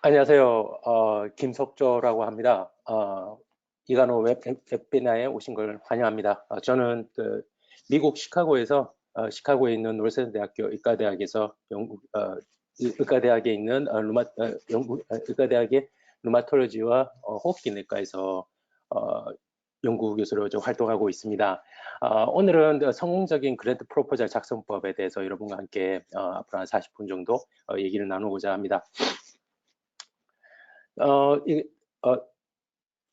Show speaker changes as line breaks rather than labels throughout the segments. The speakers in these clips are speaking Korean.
안녕하세요. 김석조라고 합니다. 이간호 웹비나에 오신 걸 환영합니다. 저는 미국 시카고에서 시카고에 있는 놀센대학교 의과대학에서 의과대학에 있는 의과대학의 루마톨로지와 호흡기내과에서 연구 교수로 좀 활동하고 있습니다. 오늘은 성공적인 그랜트 프로포잘 작성법에 대해서 여러분과 함께 앞으로 한 40분 정도 얘기를 나누고자 합니다.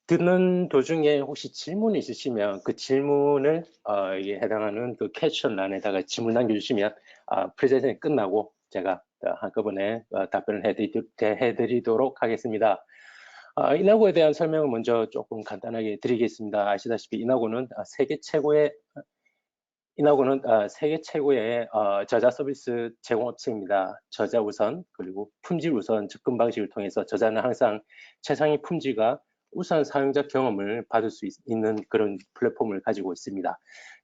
듣는 도중에 혹시 질문이 있으시면 그 질문을 이게 해당하는 그 캡션란에다가 질문 남겨주시면 프레젠테이션이 끝나고 제가 한꺼번에 답변을 해드리도록 하겠습니다. 이나고에 대한 설명을 먼저 조금 간단하게 드리겠습니다. 아시다시피 이나고는 세계 최고의 저자 서비스 제공업체입니다. 저자 우선 그리고 품질 우선 접근 방식을 통해서 저자는 항상 최상의 품질과 우수한 사용자 경험을 받을 수 있는 그런 플랫폼을 가지고 있습니다.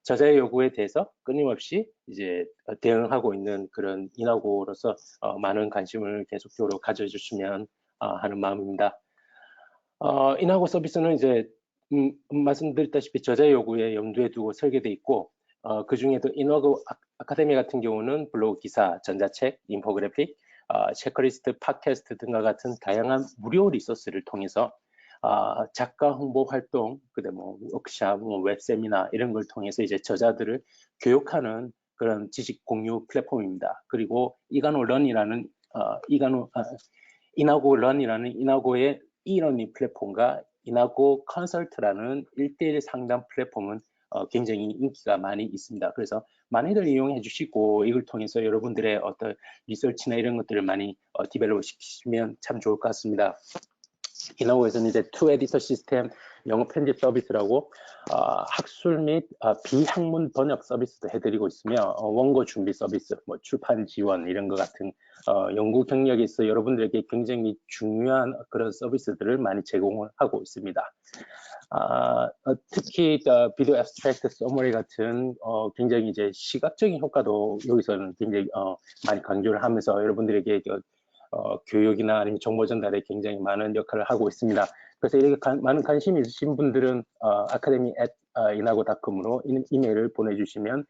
저자의 요구에 대해서 끊임없이 이제 대응하고 있는 그런 이나고로서 많은 관심을 계속적으로 가져주시면 하는 마음입니다. 이나고 서비스는 이제 말씀드렸다시피 저자의 요구에 염두에 두고 설계되어 있고 그 중에도 이나고 아카데미 같은 경우는 블로그 기사, 전자책, 인포그래픽, 체크리스트, 팟캐스트 등과 같은 다양한 무료 리소스를 통해서 작가 홍보 활동, 뭐 워크샵, 웹 세미나 이런 걸 통해서 이제 저자들을 교육하는 그런 지식 공유 플랫폼입니다. 그리고 이나고 런이라는 이나고의 이러닝 플랫폼과 이나고 컨설트라는 1대1 상담 플랫폼은 굉장히 인기가 많이 있습니다. 그래서 많이들 이용해 주시고 이걸 통해서 여러분들의 어떤 리서치나 이런 것들을 많이 디벨롭 시키시면 참 좋을 것 같습니다. 이나고에서는 이제 투 에디터 시스템 영어 편집 서비스라고 학술 및 비학문 번역 서비스도 해드리고 있으며 원고 준비 서비스, 뭐 출판 지원 이런 것 같은 연구 경력에 있어 여러분들에게 굉장히 중요한 그런 서비스들을 많이 제공을 하고 있습니다. 특히 비디오 애브스트랙트 서머리 같은 굉장히 이제 시각적인 효과도 여기서는 굉장히 많이 강조를 하면서 여러분들에게 교육이나 아니면 정보 전달에 굉장히 많은 역할을 하고 있습니다. 그래서 이렇게 많은 관심이 있으신 분들은 academy@inago.com으로 이메일을 보내주시면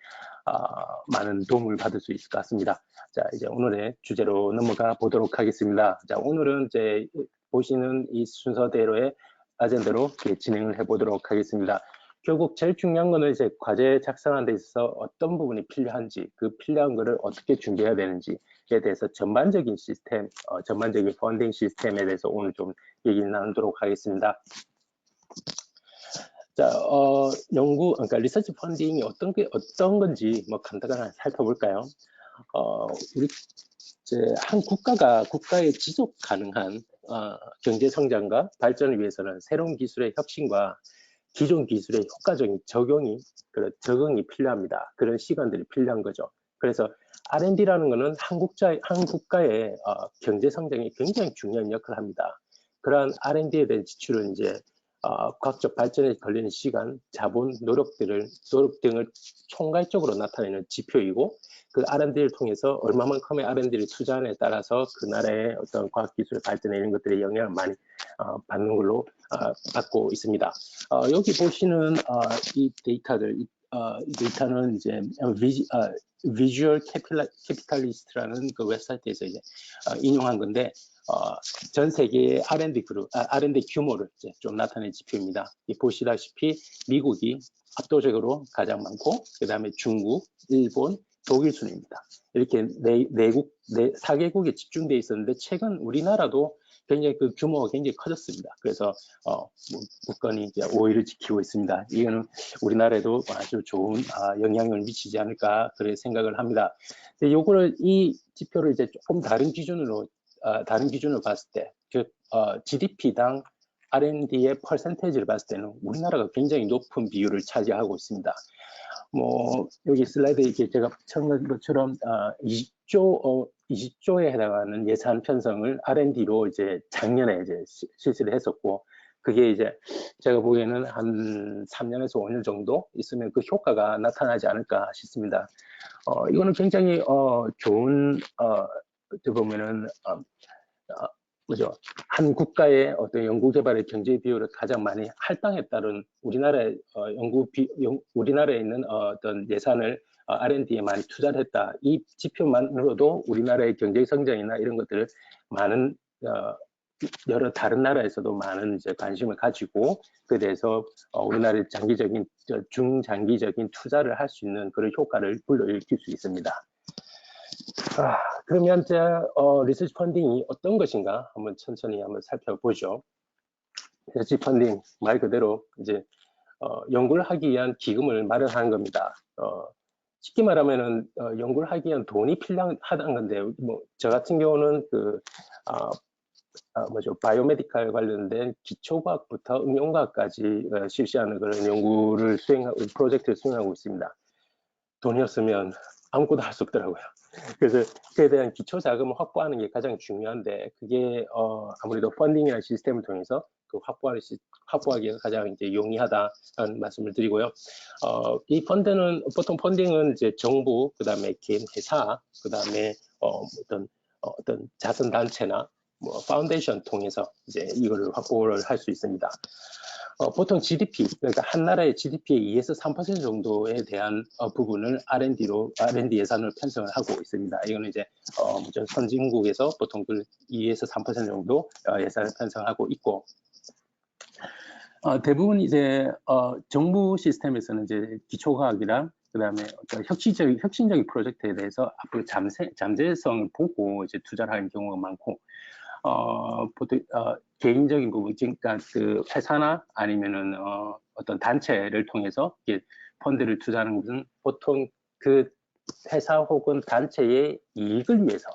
많은 도움을 받을 수 있을 것 같습니다. 자, 이제 오늘의 주제로 넘어가 보도록 하겠습니다. 자, 오늘은 이제 보시는 이 순서대로의 아젠다로 진행을 해보도록 하겠습니다. 결국 제일 중요한 거는 이제 과제 작성하는 데 있어서 어떤 부분이 필요한지, 그 필요한 거를 어떻게 준비해야 되는지에 대해서 전반적인 시스템, 전반적인 펀딩 시스템에 대해서 오늘 좀 얘기를 나누도록 하겠습니다. 자, 그러니까 리서치 펀딩이 어떤 건지 뭐 간단하게 살펴볼까요? 우리 한 국가의 지속 가능한 경제 성장과 발전을 위해서는 새로운 기술의 혁신과 기존 기술의 효과적인 적응이 필요합니다. 그런 시간들이 필요한 거죠. 그래서 R&D라는 것은 한 국가의 경제 성장에 굉장히 중요한 역할을 합니다. 그러한 R&D에 대한 지출은 이제 과학적 발전에 걸리는 시간, 자본, 노력 등을 총괄적으로 나타내는 지표이고 그 R&D를 통해서 얼마만큼의 R&D를 투자하느냐에 따라서 그 나라의 어떤 과학기술 발전에 이런 것들의 영향을 많이 받는 걸로 받고 있습니다. 여기 보시는 이 데이터들, 이 데이터는 이제 비주얼 캐피탈리스트라는 그 웹사이트에서 이제 인용한 건데 전 세계의 R&D 규모를 이제 좀 나타낸 지표입니다. 보시다시피 미국이 압도적으로 가장 많고 그 다음에 중국, 일본, 독일 순입니다. 이렇게 4개국에 집중되어 있었는데 최근 우리나라도 굉장히 그 규모가 굉장히 커졌습니다. 그래서 국권이 이제 5위를 지키고 있습니다. 이거는 우리나라에도 아주 좋은 영향을 미치지 않을까 그런 생각을 합니다. 이 지표를 이제 조금 다른 기준으로 봤을 때, 즉 GDP당 R&D의 퍼센테이지를 봤을 때는 우리나라가 굉장히 높은 비율을 차지하고 있습니다. 뭐 여기 슬라이드에 이렇게 제가 첨언한 것처럼 20조에 해당하는 예산 편성을 R&D로 이제 작년에 이제 실시를 했었고 그게 이제 제가 보기에는 한 3년에서 5년 정도 있으면 그 효과가 나타나지 않을까 싶습니다. 이거는 굉장히 좋은 어떻게 보면은 뭐죠? 한 국가의 어떤 연구개발의 경제 비율을 가장 많이 할당했다는 우리나라의 우리나라에 있는 어떤 예산을 R&D에 많이 투자를 했다. 이 지표만으로도 우리나라의 경제 성장이나 이런 것들을 많은 여러 다른 나라에서도 많은 이제 관심을 가지고 그에 대해서 우리나라의 장기적인 중장기적인 투자를 할 수 있는 그런 효과를 불러일으킬 수 있습니다. 그러면 이제 리서치 펀딩이 어떤 것인가 한번 천천히 한번 살펴보죠. 리서치 펀딩 말 그대로 이제 연구를 하기 위한 기금을 마련하는 겁니다. 쉽게 말하면은 연구를 하기 위한 돈이 필요하다는 건데, 뭐 저 같은 경우는 뭐죠, 바이오메디칼 관련된 기초과학부터 응용과학까지 실시하는 그런 연구를 프로젝트를 수행하고 있습니다. 돈이 없으면 아무것도 할 수 없더라고요. 그래서 그에 대한 기초 자금을 확보하는 게 가장 중요한데, 그게 아무래도 펀딩이라는 시스템을 통해서 그 확보하기가 가장 이제 용이하다는 말씀을 드리고요. 이 펀드는 보통 펀딩은 이제 정부, 그 다음에 개인 회사, 그 다음에 어떤 자선 단체나 뭐 파운데이션 통해서 이제 이거를 확보를 할 수 있습니다. 보통 GDP, 그러니까 한 나라의 GDP의 2에서 3% 정도에 대한 부분을 R&D 예산을 편성을 하고 있습니다. 이거는 이제 선진국에서 보통 그 2에서 3% 정도 예산을 편성하고 있고, 대부분 이제 정부 시스템에서는 이제 기초과학이랑 그다음에 어떤 혁신적인 프로젝트에 대해서 앞으로 잠재성을 보고 이제 투자를 하는 경우가 많고, 보통 개인적인 부분, 그러니까 그 회사나 아니면은 어떤 단체를 통해서 펀드를 투자하는 것은 보통 그 회사 혹은 단체의 이익을 위해서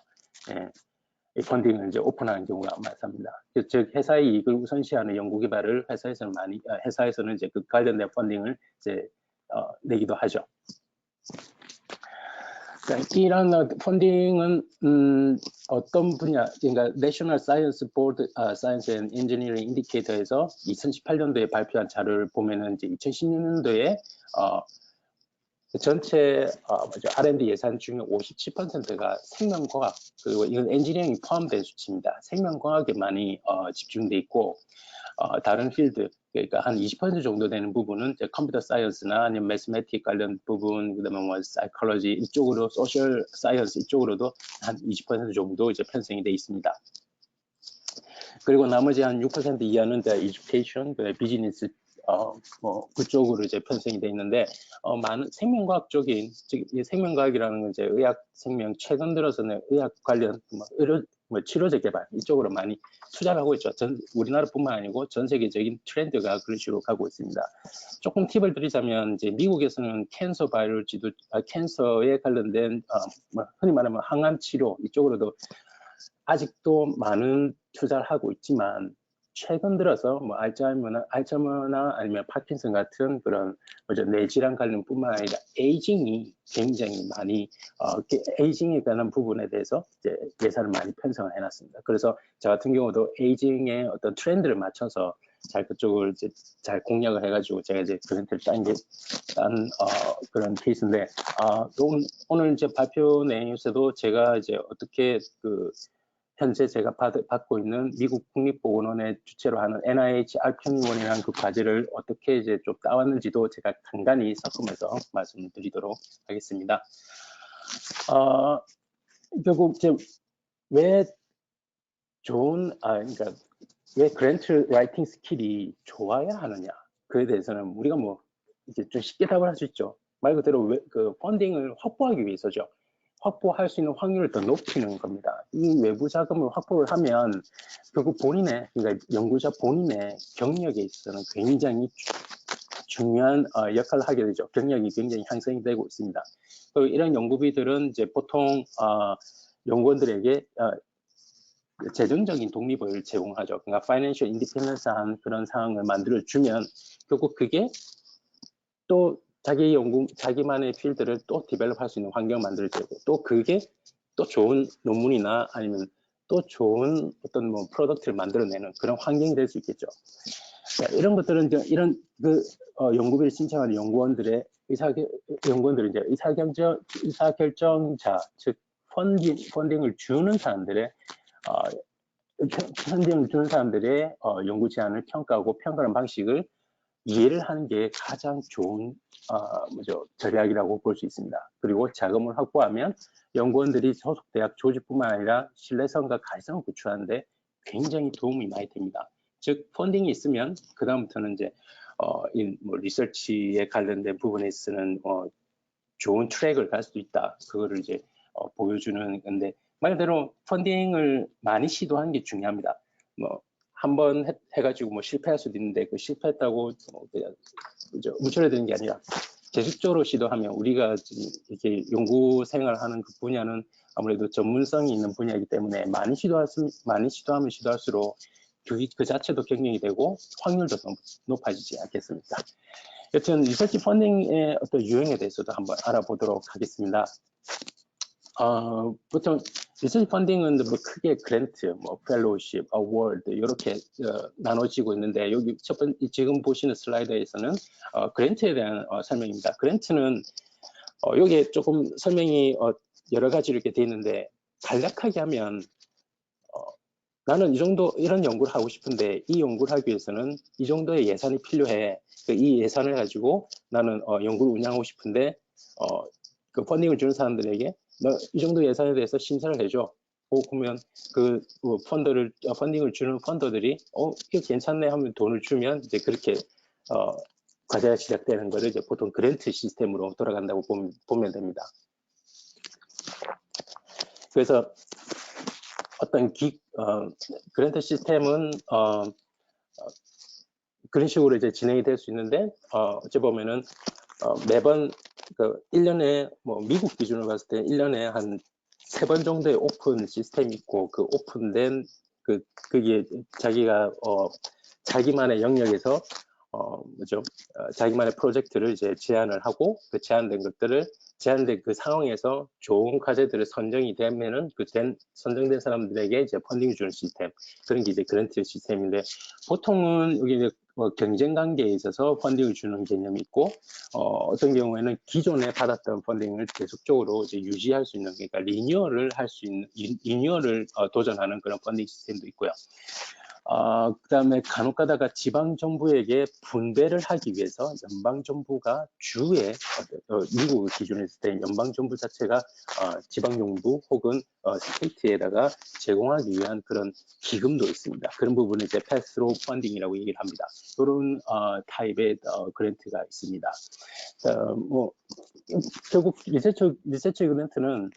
이 펀딩을 이제 오픈하는 경우가 많습니다. 즉 회사의 이익을 우선시하는 연구개발을 회사에서는 이제 그 관련된 펀딩을 이제 내기도 하죠. 이런 펀딩은 어떤 분야, 그러니까 National Science Board Science and Engineering Indicator에서 2018년도에 발표한 자료를 보면은 이제 2016년도에 전체 R&D 예산 중에 57%가 생명과학, 그리고 이건 엔지니어링이 포함된 수치입니다. 생명과학에 많이 집중돼 있고, 다른 필드, 그러니까 한 20% 정도 되는 부분은 이제 컴퓨터 사이언스나 아니면 매스매틱 관련 부분, 그다음에 뭐 사이콜로지 이쪽으로, 소셜 사이언스 이쪽으로도 한 20% 정도 이제 편성이 돼 있습니다. 그리고 나머지 한 6% 이하는 에듀케이션, 비즈니스 뭐 그쪽으로 이제 편성이 돼 있는데, 많은 생명과학적인, 즉 생명과학이라는 건 이제 의학 생명, 최근 들어서는 의학 관련 치료제 개발 이쪽으로 많이 투자를 하고 있죠. 우리나라뿐만 아니고 전 세계적인 트렌드가 그런 식으로 가고 있습니다. 조금 팁을 드리자면, 이제 미국에서는 캔서 바이올로지도, 캔서에 관련된 흔히 말하면 항암 치료 이쪽으로도 아직도 많은 투자를 하고 있지만, 최근 들어서 뭐 알츠하이머나 아니면 파킨슨 같은 그런 뇌질환 관련뿐만 아니라 에이징이 굉장히 많이 에이징에 관한 부분에 대해서 이제 예산을 많이 편성을 해놨습니다. 그래서 저 같은 경우도 에이징의 어떤 트렌드를 맞춰서 그쪽을 이제 잘 공략을 해가지고 제가 이제 프레젠트를 딴 그런 케이스인데, 오늘 이제 발표 내용에서도 제가 이제 어떻게 현재 제가 받고 있는 미국 국립보건원의 주최로 하는 NIH 알펜원이라는 그 과제를 어떻게 이제 좀 따왔는지도 제가 간단히 섞으면서 말씀드리도록 하겠습니다. 결국 이제 왜 그러니까 왜 그랜트 라이팅 스킬이 좋아야 하느냐, 그에 대해서는 우리가 뭐 이제 좀 쉽게 답을 할 수 있죠. 말 그대로 그 펀딩을 확보하기 위해서죠. 확보할 수 있는 확률을 더 높이는 겁니다. 이 외부 자금을 확보를 하면 결국 그러니까 연구자 본인의 경력에 있어서는 굉장히 중요한 역할을 하게 되죠. 경력이 굉장히 향상이 되고 있습니다. 이런 연구비들은 이제 보통 연구원들에게 재정적인 독립을 제공하죠. 그러니까 파이낸셜 인디펜던스한 그런 상황을 만들어주면 결국 그게 또 자기만의 필드를 또 디벨롭할 수 있는 환경을 만들어주고, 또 그게 또 좋은 논문이나 아니면 또 좋은 어떤 뭐 프로덕트를 만들어내는 그런 환경이 될 수 있겠죠. 이런 것들은 이런 연구비를 신청하는 연구원들의 의사결정자, 즉 펀딩을 주는 사람들의 펀딩을 주는 사람들의 연구 제안을 평가하고 평가하는 방식을 이해를 하는 게 가장 좋은 전략이라고 볼 수 있습니다. 그리고 자금을 확보하면 연구원들이 소속 대학 조직뿐만 아니라 신뢰성과 가치성을 구축하는데 굉장히 도움이 많이 됩니다. 즉 펀딩이 있으면 그 다음부터는 이제 리서치에 관련된 부분에 쓰는 좋은 트랙을 갈 수 있다. 그거를 이제 보여주는 건데 말 그대로 펀딩을 많이 시도하는 게 중요합니다. 한번 해가지고 실패할 수도 있는데 그 실패했다고 그냥 움츠려 드는 게 아니라 계속적으로 시도하면 우리가 지금 이렇게 연구 생활하는 그 분야는 아무래도 전문성이 있는 분야이기 때문에 많이 시도하면 시도할수록 그 자체도 경쟁이 되고 확률도 높아지지 않겠습니까? 여튼 리서치 펀딩의 어떤 유형에 대해서도 한번 알아보도록 하겠습니다. 보통 리서치 펀딩은 크게 그랜트, 펠로우십, 어워드 이렇게 나눠지고 있는데 여기 첫 번째 지금 보시는 슬라이드에서는 그랜트에 대한 설명입니다. 그랜트는 여기에 조금 설명이 여러 가지 이렇게 돼 있는데 간략하게 하면 나는 이 정도 이런 연구를 하고 싶은데 이 연구를 하기 위해서는 이 정도의 예산이 필요해. 이 예산을 가지고 나는 연구를 운영하고 싶은데 그 펀딩을 주는 사람들에게 너 이 정도 예산에 대해서 심사를 해줘. 그러면 그 펀딩을 주는 펀더들이 이거 괜찮네 하면 돈을 주면 이제 그렇게 과제가 시작되는 거를 이제 보통 그랜트 시스템으로 돌아간다고 보면 됩니다. 그래서 어떤 그랜트 시스템은 그런 식으로 이제 진행이 될 수 있는데 어찌 보면은 매번 1년에 미국 기준으로 봤을 때 1년에 한 3번 정도의 오픈 시스템이 있고 그 오픈된 그게 자기가 자기만의 영역에서 자기만의 프로젝트를 이제 제안을 하고 그 제안된 그 상황에서 좋은 과제들을 선정이 되면은 선정된 사람들에게 이제 펀딩을 주는 시스템, 그런 게 이제 그랜트 시스템인데 보통은 여기 이제 경쟁 관계에 있어서 펀딩을 주는 개념이 있고 어떤 경우에는 기존에 받았던 펀딩을 계속적으로 이제 유지할 수 있는, 그러니까 리뉴얼을 할 수 있는, 리뉴얼을 도전하는 그런 펀딩 시스템도 있고요. 그 다음에 간혹 가다가 지방정부에게 분배를 하기 위해서 연방정부가 주에 미국 기준으로 했을 때 연방정부 자체가 지방정부 혹은 스테이트에다가 제공하기 위한 그런 기금도 있습니다. 그런 부분을 이제 패스로 펀딩이라고 얘기를 합니다. 이런 타입의 그랜트가 있습니다. 결국 리서치 그랜트는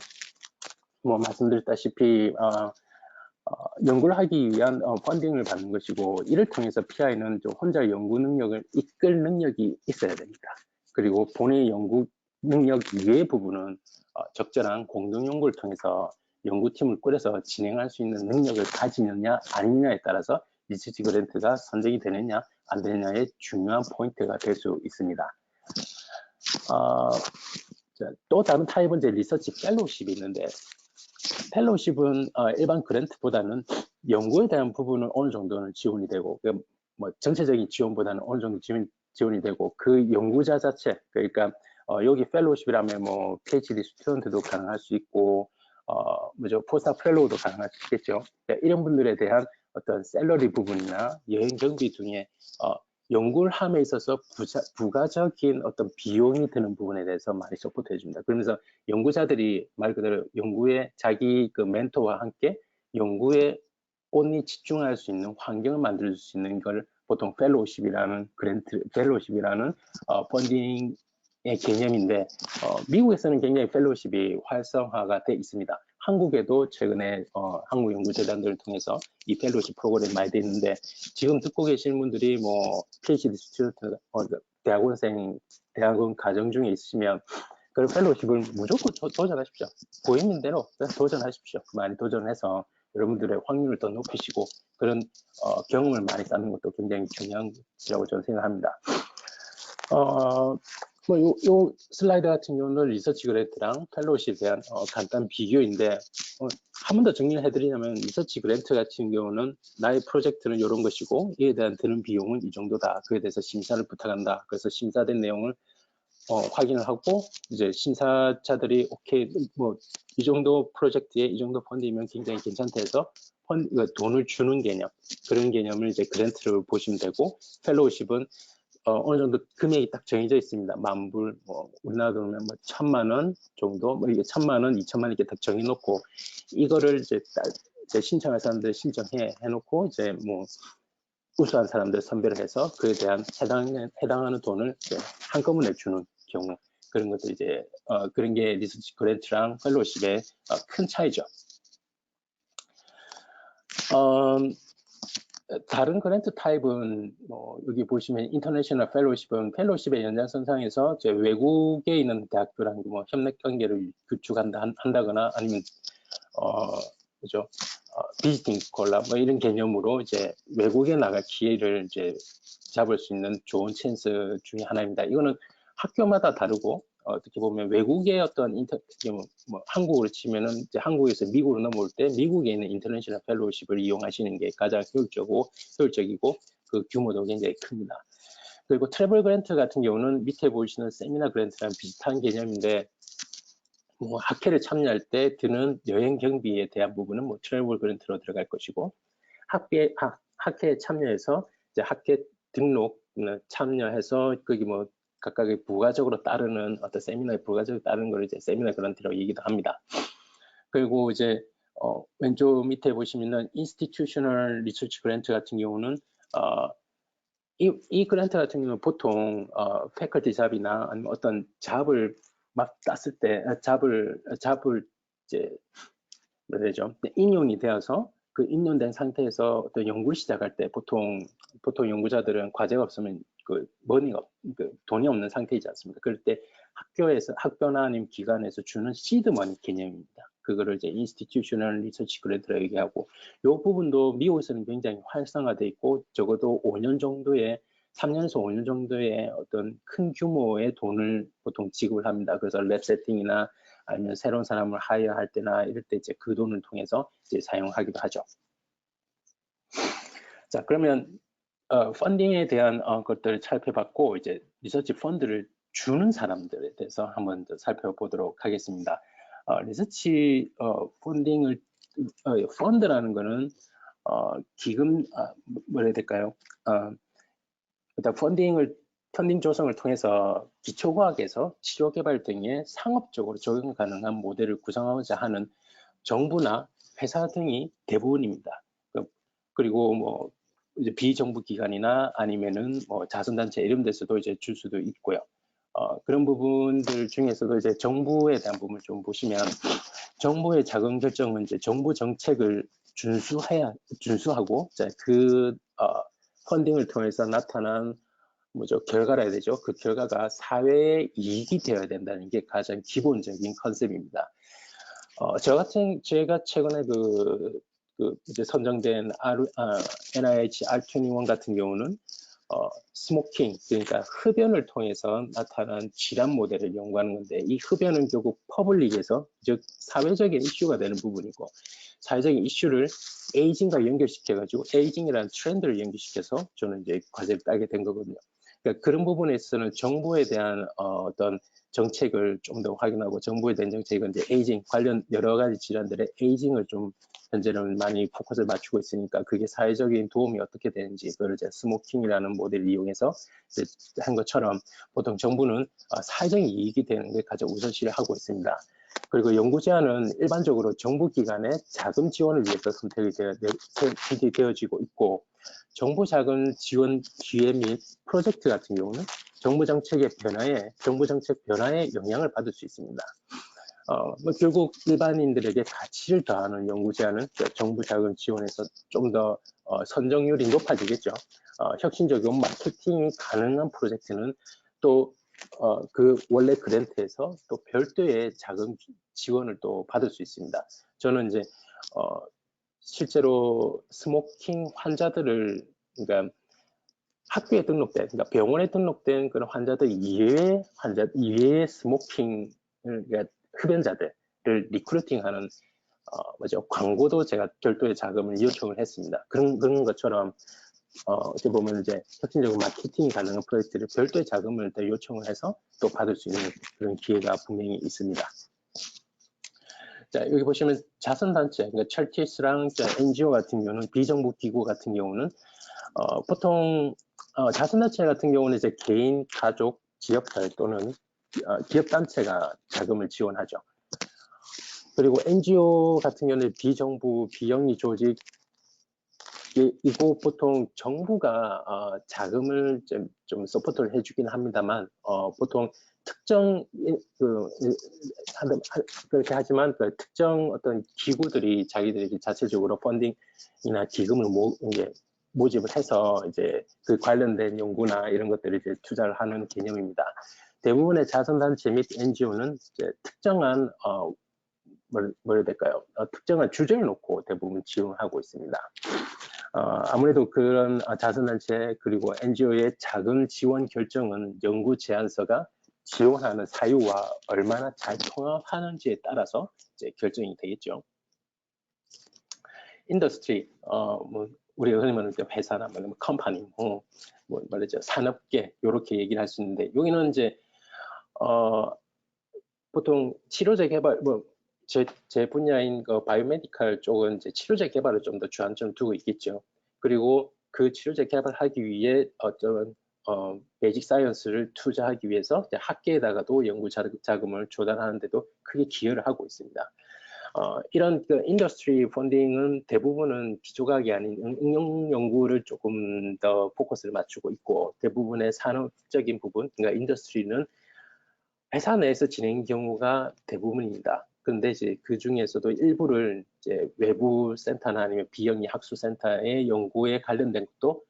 말씀드렸다시피 연구를 하기 위한 펀딩을 받는 것이고 이를 통해서 PI는 혼자 연구 능력을 이끌 능력이 있어야 됩니다. 그리고 본인의 연구 능력 이외의 부분은 적절한 공동 연구를 통해서 연구팀을 꾸려서 진행할 수 있는 능력을 가지느냐 아니냐에 따라서 리서치 그랜트가 선정이 되느냐 안 되느냐의 중요한 포인트가 될 수 있습니다. 또 다른 타입은 이제 리서치 펠로우십이 있는데 펠로우십은 일반 그랜트보다는 연구에 대한 부분은 어느 정도는 지원이 되고 전체적인 지원보다는 어느 정도 지원이 되고 그 연구자 자체, 그러니까 여기 펠로우십이라면 PhD 스튜던트도 가능할 수 있고 포스터 펠로우도 가능할 수 있겠죠. 그러니까 이런 분들에 대한 어떤 셀러리 부분이나 여행 경비 등의 연구를 함에 있어서 부가적인 어떤 비용이 드는 부분에 대해서 많이 서포트 해줍니다. 그러면서 연구자들이 말 그대로 연구에 자기 그 멘토와 함께 연구에 온전히 집중할 수 있는 환경을 만들 수 있는 걸 보통 펠로우십이라는 펠로우십이라는 펀딩의 개념인데 미국에서는 굉장히 펠로우십이 활성화가 돼 있습니다. 한국에도 최근에 한국연구재단들을 통해서 이 펠로우십 프로그램이 많이 돼 있는데 지금 듣고 계시는 분들이 PhD 스튜던트, 대학원 과정 중에 있으시면 그 펠로우십을 무조건 도전하십시오. 보이는 대로 도전하십시오. 많이 도전해서 여러분들의 확률을 더 높이시고 그런 경험을 많이 쌓는 것도 굉장히 중요한 것이라고 저는 생각합니다. 요 슬라이드 같은 경우는 리서치 그랜트랑 펠로우십에 대한 간단 비교인데 한 번 더 정리를 해드리자면 리서치 그랜트 같은 경우는 나의 프로젝트는 이런 것이고 이에 대한 드는 비용은 이 정도다. 그에 대해서 심사를 부탁한다. 그래서 심사된 내용을 확인을 하고 이제 심사자들이 오케이 뭐 이 정도 프로젝트에 이 정도 펀드이면 굉장히 괜찮다 해서 돈을 주는 개념, 그런 개념을 이제 그랜트를 보시면 되고, 펠로우십은 어느 정도 금액이 딱 정해져 있습니다. 만불, 뭐 우리나라 돈으면 뭐 1,000만 원 정도, 뭐 이게 1,000만 원, 2,000만 원 이렇게 딱 정해놓고, 이거를 이제 신청할 사람들 해놓고 이제 뭐 우수한 사람들 선별을 해서 그에 대한 해당하는 돈을 이제 한꺼번에 주는 경우, 그런 것도 이제 그런 게 리서치 그랜트랑 펠로우십의 큰 차이죠. 다른 그랜트 타입은 여기 보시면 인터내셔널 펠로우십은 펠로우십의 연장선상에서 이제 외국에 있는 대학교랑 뭐 협력 관계를 한다거나 아니면 그죠? 비지팅 스콜라 뭐 이런 개념으로 이제 외국에 나갈 기회를 이제 잡을 수 있는 좋은 찬스 중에 하나입니다. 이거는 학교마다 다르고 어떻게 보면 외국의 어떤 뭐 한국으로 치면은 이제 한국에서 미국으로 넘어올 때 미국에 있는 인터내셔널 펠로우십을 이용하시는 게 가장 효율적이고 그 규모도 굉장히 큽니다. 그리고 트래블 그랜트 같은 경우는 밑에 보시는 세미나 그랜트랑 비슷한 개념인데, 뭐 학회를 참여할 때 드는 여행 경비에 대한 부분은 뭐 트래블 그랜트로 들어갈 것이고, 학회에 참여해서 이제 학회 등록 참여해서 거기 뭐 각각의 부가적으로 따르는 어떤 세미나에 부가적으로 따르는 걸 이제 세미나 그랜트라고 얘기도 합니다. 그리고 이제 왼쪽 밑에 보시면은 인스티튜셔널 리서치 그랜트 같은 경우는 이 그랜트 같은 경우는 보통 패컬티 잡이나 아니면 어떤 잡을 막 땄을 때 잡을 이제 뭐죠? 인용이 되어서 그 인용된 상태에서 어떤 연구를 시작할 때 보통 연구자들은 과제가 없으면 돈이 없는 상태이지 않습니까? 그럴 때 학교나 아니면 기관에서 주는 시드머니 개념입니다. 그거를 이제 인스티튜셔널 리서치 그랜트라고 얘기하고, 이 부분도 미국에서는 굉장히 활성화돼 있고 적어도 3년에서 5년 정도의 어떤 큰 규모의 돈을 보통 지급을 합니다. 그래서 랩 세팅이나 아니면 새로운 사람을 하이어할 때나 이럴 때 이제 그 돈을 통해서 이제 사용하기도 하죠. 자, 그러면 펀딩에 대한 것들을 살펴봤고, 이제 리서치 펀드를 주는 사람들에 대해서 한번 더 살펴보도록 하겠습니다. 리서치 펀딩을 펀드라는 거는 기금 뭐라 해야 될까요? 일단 펀딩 조성을 통해서 기초과학에서 치료개발 등의 상업적으로 적용 가능한 모델을 구성하고자 하는 정부나 회사 등이 대부분입니다. 그리고 뭐 이제 비정부 기관이나 아니면은 뭐 자선단체 이런 데서도 이제 줄 수도 있고요. 그런 부분들 중에서도 이제 정부에 대한 부분을 좀 보시면, 정부의 자금 결정은 이제 정부 정책을 준수하고 그 펀딩을 통해서 나타난 결과라 해야 되죠. 그 결과가 사회에 이익이 되어야 된다는 게 가장 기본적인 컨셉입니다. 제가 최근에 이제 선정된 NIH R21 같은 경우는 스모킹, 그러니까 흡연을 통해서 나타난 질환 모델을 연구하는 건데, 이 흡연은 결국 퍼블릭에서, 즉 사회적인 이슈가 되는 부분이고, 사회적인 이슈를 에이징과 연결시켜가지고 에이징이라는 트렌드를 연결시켜서 저는 이제 과제를 따게 된 거거든요. 그러니까 그런 부분에서는 정부에 대한 어떤 정책을 좀 더 확인하고, 정부에 대한 정책은 이제 에이징 관련 여러 가지 질환들의 에이징을 좀 현재는 많이 포커스를 맞추고 있으니까 그게 사회적인 도움이 어떻게 되는지, 그걸 이제 스모킹이라는 모델을 이용해서 이제 한 것처럼 보통 정부는 사회적인 이익이 되는 게 가장 우선시를 하고 있습니다. 그리고 연구 제안은 일반적으로 정부 기관의 자금 지원을 위해서 선택이 되어지고 있고, 정부 자금 지원 기회 및 프로젝트 같은 경우는 정부 정책 변화에 영향을 받을 수 있습니다. 결국 일반인들에게 가치를 더하는 연구 제안은 정부 자금 지원에서 좀 더 선정률이 높아지겠죠. 혁신적이고 마케팅이 가능한 프로젝트는 또 그 원래 그랜트에서 또 별도의 자금 지원을 또 받을 수 있습니다. 저는 이제 실제로 스모킹 환자들을, 그러니까 학교에 등록된, 그러니까 병원에 등록된 그런 환자들 이외의 스모킹, 그러니까 흡연자들을 리크루팅하는 광고도 제가 별도의 자금을 요청을 했습니다. 그런 것처럼 어떻게 보면 이제 혁신적인 마케팅이 가능한 프로젝트를 별도의 자금을 더 요청을 해서 또 받을 수 있는 그런 기회가 분명히 있습니다. 자, 여기 보시면 자선단체, 그러니까 철티스랑 NGO 같은 경우는, 비정부 기구 같은 경우는 보통 자선단체 같은 경우는 이제 개인, 가족, 지역사회 또는 기업단체가 자금을 지원하죠. 그리고 NGO 같은 경우는 비정부, 비영리 조직, 이거 보통 정부가 자금을 좀 서포트를 해주긴 합니다만 보통 특정 그렇게 하지만 그 특정 어떤 기구들이 자기들이 자체적으로 펀딩이나 기금을 이제 모집을 해서 이제 그 관련된 연구나 이런 것들을 이제 투자를 하는 개념입니다. 대부분의 자선단체 및 NGO는 이제 특정한 뭐라 해야 될까요? 특정한 주제를 놓고 대부분 지원하고 있습니다. 아무래도 그런 자선단체 그리고 NGO의 자금 지원 결정은 연구 제안서가 지원하는 사유와 얼마나 잘 통합하는지에 따라서 이제 결정이 되겠죠. 인더스트리, 뭐 우리가 흔히 말하는 회사나 뭐 컴퍼니, 뭐 말이죠 산업계 이렇게 얘기를 할 수 있는데 여기는 이제 보통 치료제 개발 제 분야인 그 바이오메디컬 쪽은 이제 치료제 개발을 좀 더 주안점 두고 있겠죠. 그리고 그 치료제 개발하기 위해 어떤 베이직 사이언스를 투자하기 위해서 학계에다가도 연구 자금을 조달하는데도 크게 기여를 하고 있습니다. 이런 그 인더스트리 펀딩은 대부분은 기초과학이 아닌 응용 연구를 조금 더 포커스를 맞추고 있고 대부분의 산업적인 부분, 그러니까 인더스트리는 회사 내에서 진행 경우가 대부분입니다. 그런데 이제 그 중에서도 일부를 이제 외부 센터나 아니면 비영리 학술센터의 연구에 관련된 것도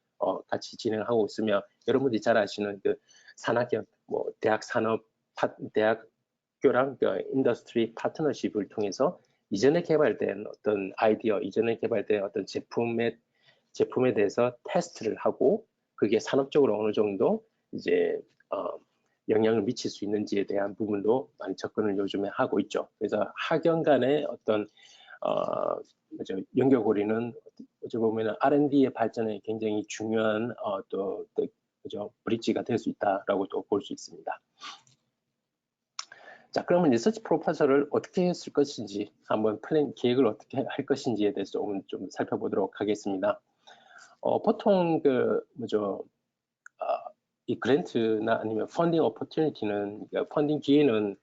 같이 진행하고 있으며 여러분들이 잘 아시는 그 산학연, 뭐 대학 산업 대학교랑 그 인더스트리 파트너십을 통해서 이전에 개발된 어떤 아이디어, 이전에 개발된 어떤 제품에 대해서 테스트를 하고 그게 산업적으로 어느 정도 이제 영향을 미칠 수 있는지에 대한 부분도 많이 접근을 요즘에 하고 있죠. 그래서 학연 간의 어떤 연결고리는 어찌 보면 R&D의 발전에 굉장히 중요한 또 브릿지가 될 수 있다라고 또 볼 수 있습니다. 자, 그러면 리서치 프로포설을 어떻게 쓸 것인지 한번 계획을 어떻게 할 것인지에 대해서 좀 살펴보도록 하겠습니다. 보통 이 그랜트나 아니면 펀딩 오퍼튜니티는 펀딩 기회는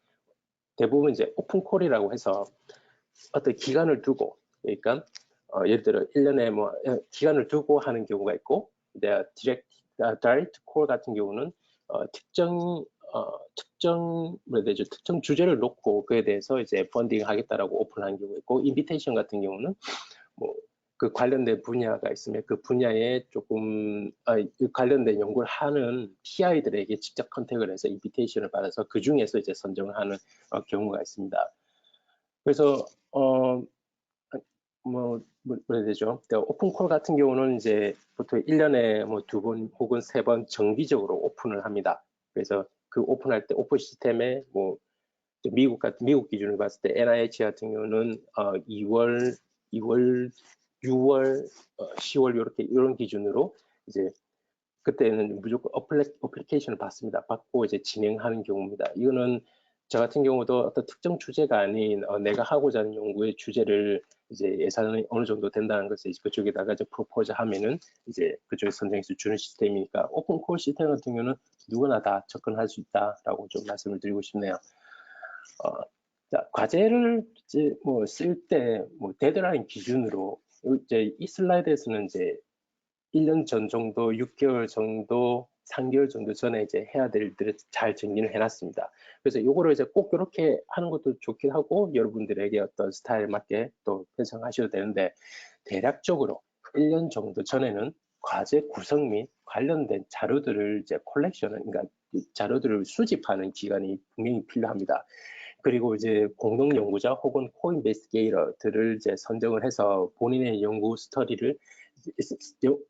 대부분 이제 오픈콜이라고 해서 어떤 기간을 두고 그러니까 예를 들어 1년에 뭐 기간을 두고 하는 경우가 있고 다이렉트 콜 같은 경우는 특정 주제를 놓고 그에 대해서 이제 펀딩 하겠다라고 오픈하는 경우가 있고 인비테이션 같은 경우는 뭐 그 관련된 분야가 있으면 그 분야에 조금 관련된 연구를 하는 PI들에게 직접 컨택을 해서 인비테이션을 받아서 그 중에서 이제 선정을 하는 경우가 있습니다. 그래서 뭐라 해야 되죠? 오픈콜 같은 경우는 이제 보통 1년에 뭐 2번 혹은 3번 정기적으로 오픈을 합니다. 그래서 그 오픈할 때 오픈 시스템에 뭐 미국 기준으로 봤을 때 NIH 같은 경우는 2월, 6월, 10월 이런 기준으로 이제 그때는 무조건 어플리케이션을 받습니다. 받고 이제 진행하는 경우입니다. 이거는 저 같은 경우도 어떤 특정 주제가 아닌 내가 하고자 하는 연구의 주제를 이제 예산이 어느 정도 된다는 것을 그쪽에다가 이제 프로포즈 하면은 이제 그쪽에 선정해서 주는 시스템이니까 오픈콜 시스템 같은 경우는 누구나 다 접근할 수 있다라고 좀 말씀을 드리고 싶네요. 자, 과제를 이제 뭐 쓸 때 뭐 데드라인 기준으로 이제 이 슬라이드에서는 이제 1년 전 정도, 6개월 정도, 3개월 정도 전에 이제 해야 될 일들을 잘 정리를 해놨습니다. 그래서 요거를 이제 꼭 이렇게 하는 것도 좋긴 하고 여러분들에게 어떤 스타일 맞게 또 편성하셔도 되는데 대략적으로 1년 정도 전에는 과제 구성 및 관련된 자료들을 이제 그러니까 자료들을 수집하는 기간이 분명히 필요합니다. 그리고 이제 공동 연구자 혹은 코인베스게이터들을 이제 선정을 해서 본인의 연구 스터디를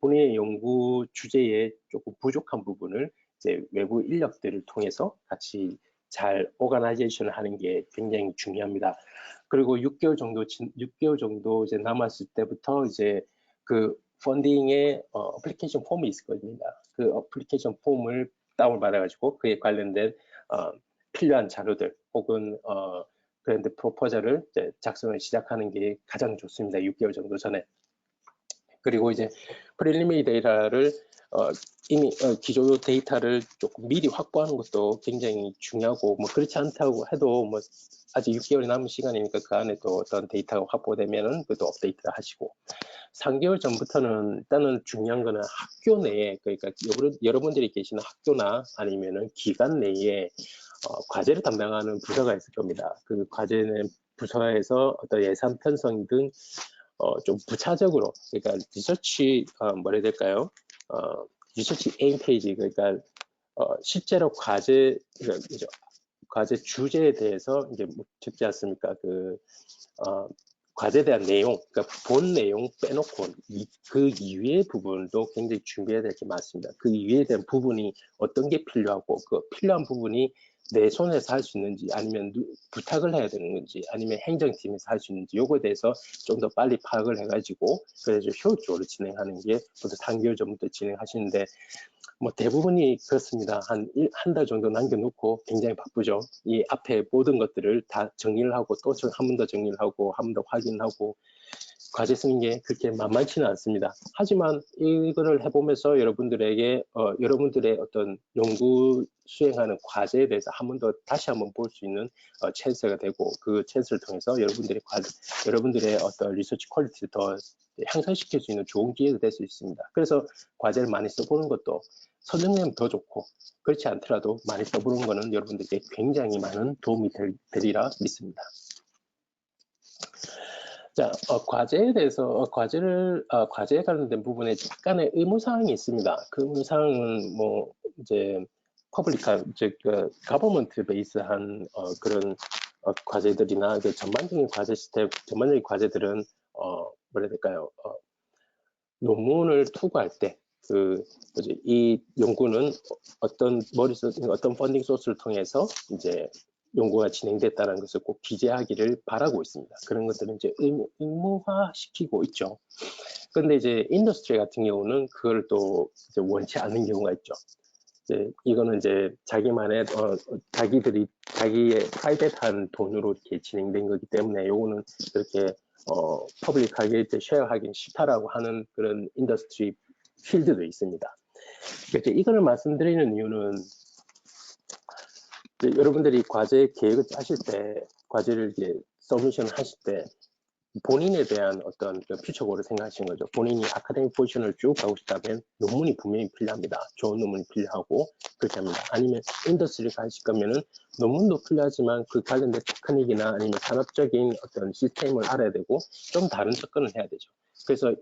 본인의 연구 주제에 조금 부족한 부분을 이제 외부 인력들을 통해서 같이 잘 오가나이제이션을 하는 게 굉장히 중요합니다. 그리고 6개월 정도 이제 남았을 때부터 이제 그 펀딩의 어플리케이션 폼이 있을 겁니다. 그 어플리케이션 폼을 다운받아가지고 그에 관련된 필요한 자료들 혹은 그랜드 프로포저를 작성을 시작하는 게 가장 좋습니다. 6개월 정도 전에. 그리고 이제 프리리미너리 데이터를 이미 기존 데이터를 조금 미리 확보하는 것도 굉장히 중요하고 뭐 그렇지 않다고 해도 뭐 아직 6개월이 남은 시간이니까 그 안에 또 어떤 데이터가 확보되면은 그것도 업데이트를 하시고 3개월 전부터는 일단은 중요한 거는 학교 내에 그러니까 여러분들이 계시는 학교나 아니면은 기관 내에 과제를 담당하는 부서가 있을 겁니다. 그 과제는 부서에서 어떤 예산 편성이든 좀 부차적으로 그러니까 리서치 뭐라 해야 될까요? 리서치 에임 페이지 그러니까 실제로 과제 과제 주제에 대해서 이제 묻지 않습니까? 과제에 대한 내용, 그러니까 본 내용 빼놓고 그 이외의 부분도 굉장히 준비해야 될 게 많습니다. 그 이외에 대한 부분이 어떤 게 필요하고 그 필요한 부분이 내 손에서 할 수 있는지 아니면 부탁을 해야 되는 건지 아니면 행정팀에서 할 수 있는지 요거에 대해서 좀 더 빨리 파악을 해가지고 그래서 효율적으로 진행하는 게 보통 3개월 전부터 진행하시는데 뭐 대부분이 그렇습니다. 한 달 정도 남겨놓고 굉장히 바쁘죠. 이 앞에 모든 것들을 다 정리를 하고 또 한 번 더 정리를 하고 한 번 더 확인하고 과제 쓰는 게 그렇게 만만치는 않습니다. 하지만 이거를 해보면서 여러분들에게 여러분들의 어떤 연구 수행하는 과제에 대해서 한 번 더 다시 한번 볼 수 있는 찬스가 되고 그 찬스를 통해서 여러분들의 어떤 리서치 퀄리티를 더 향상시킬 수 있는 좋은 기회가 될 수 있습니다. 그래서 과제를 많이 써보는 것도 선생님은 더 좋고 그렇지 않더라도 많이 써보는 것은 여러분들께 굉장히 많은 도움이 되리라 믿습니다. 자, 과제에 대해서 과제에 관련된 부분에 약간의 의무사항이 있습니다. 그 의무사항은 뭐 이제 즉 가버먼트 베이스한 그런 과제들이나 전반적인 전반적인 과제들은 뭐라 해야 될까요? 논문을 투구할 때 이 연구는 어떤 펀딩 소스를 통해서 이제 연구가 진행됐다는 것을 꼭 기재하기를 바라고 있습니다. 그런 것들은 이제 의무화시키고 있죠. 그런데 이제 인더스트리 같은 경우는 그걸 또 이제 원치 않는 경우가 있죠. 이거는 이제 자기만의 자기의 프라이빗한 돈으로 이렇게 진행된 거기 때문에 요거는 그렇게 퍼블릭하게 쉐어하기 싫다라고 하는 그런 인더스트리 필드도 있습니다. 그래서 이거를 말씀드리는 이유는 여러분들이 과제 계획을 짜실 때 과제를 이제 서미션 하실 때 본인에 대한 어떤 퓨처고를 생각하시는 거죠. 본인이 아카데믹 포지션을 쭉 가고 싶다면 논문이 분명히 필요합니다. 좋은 논문이 필요하고 그렇게 합니다. 아니면 인더스트리 가실 거면은 논문도 필요하지만 그 관련된 테크닉이나 아니면 산업적인 어떤 시스템을 알아야 되고 좀 다른 접근을 해야 되죠. 그래서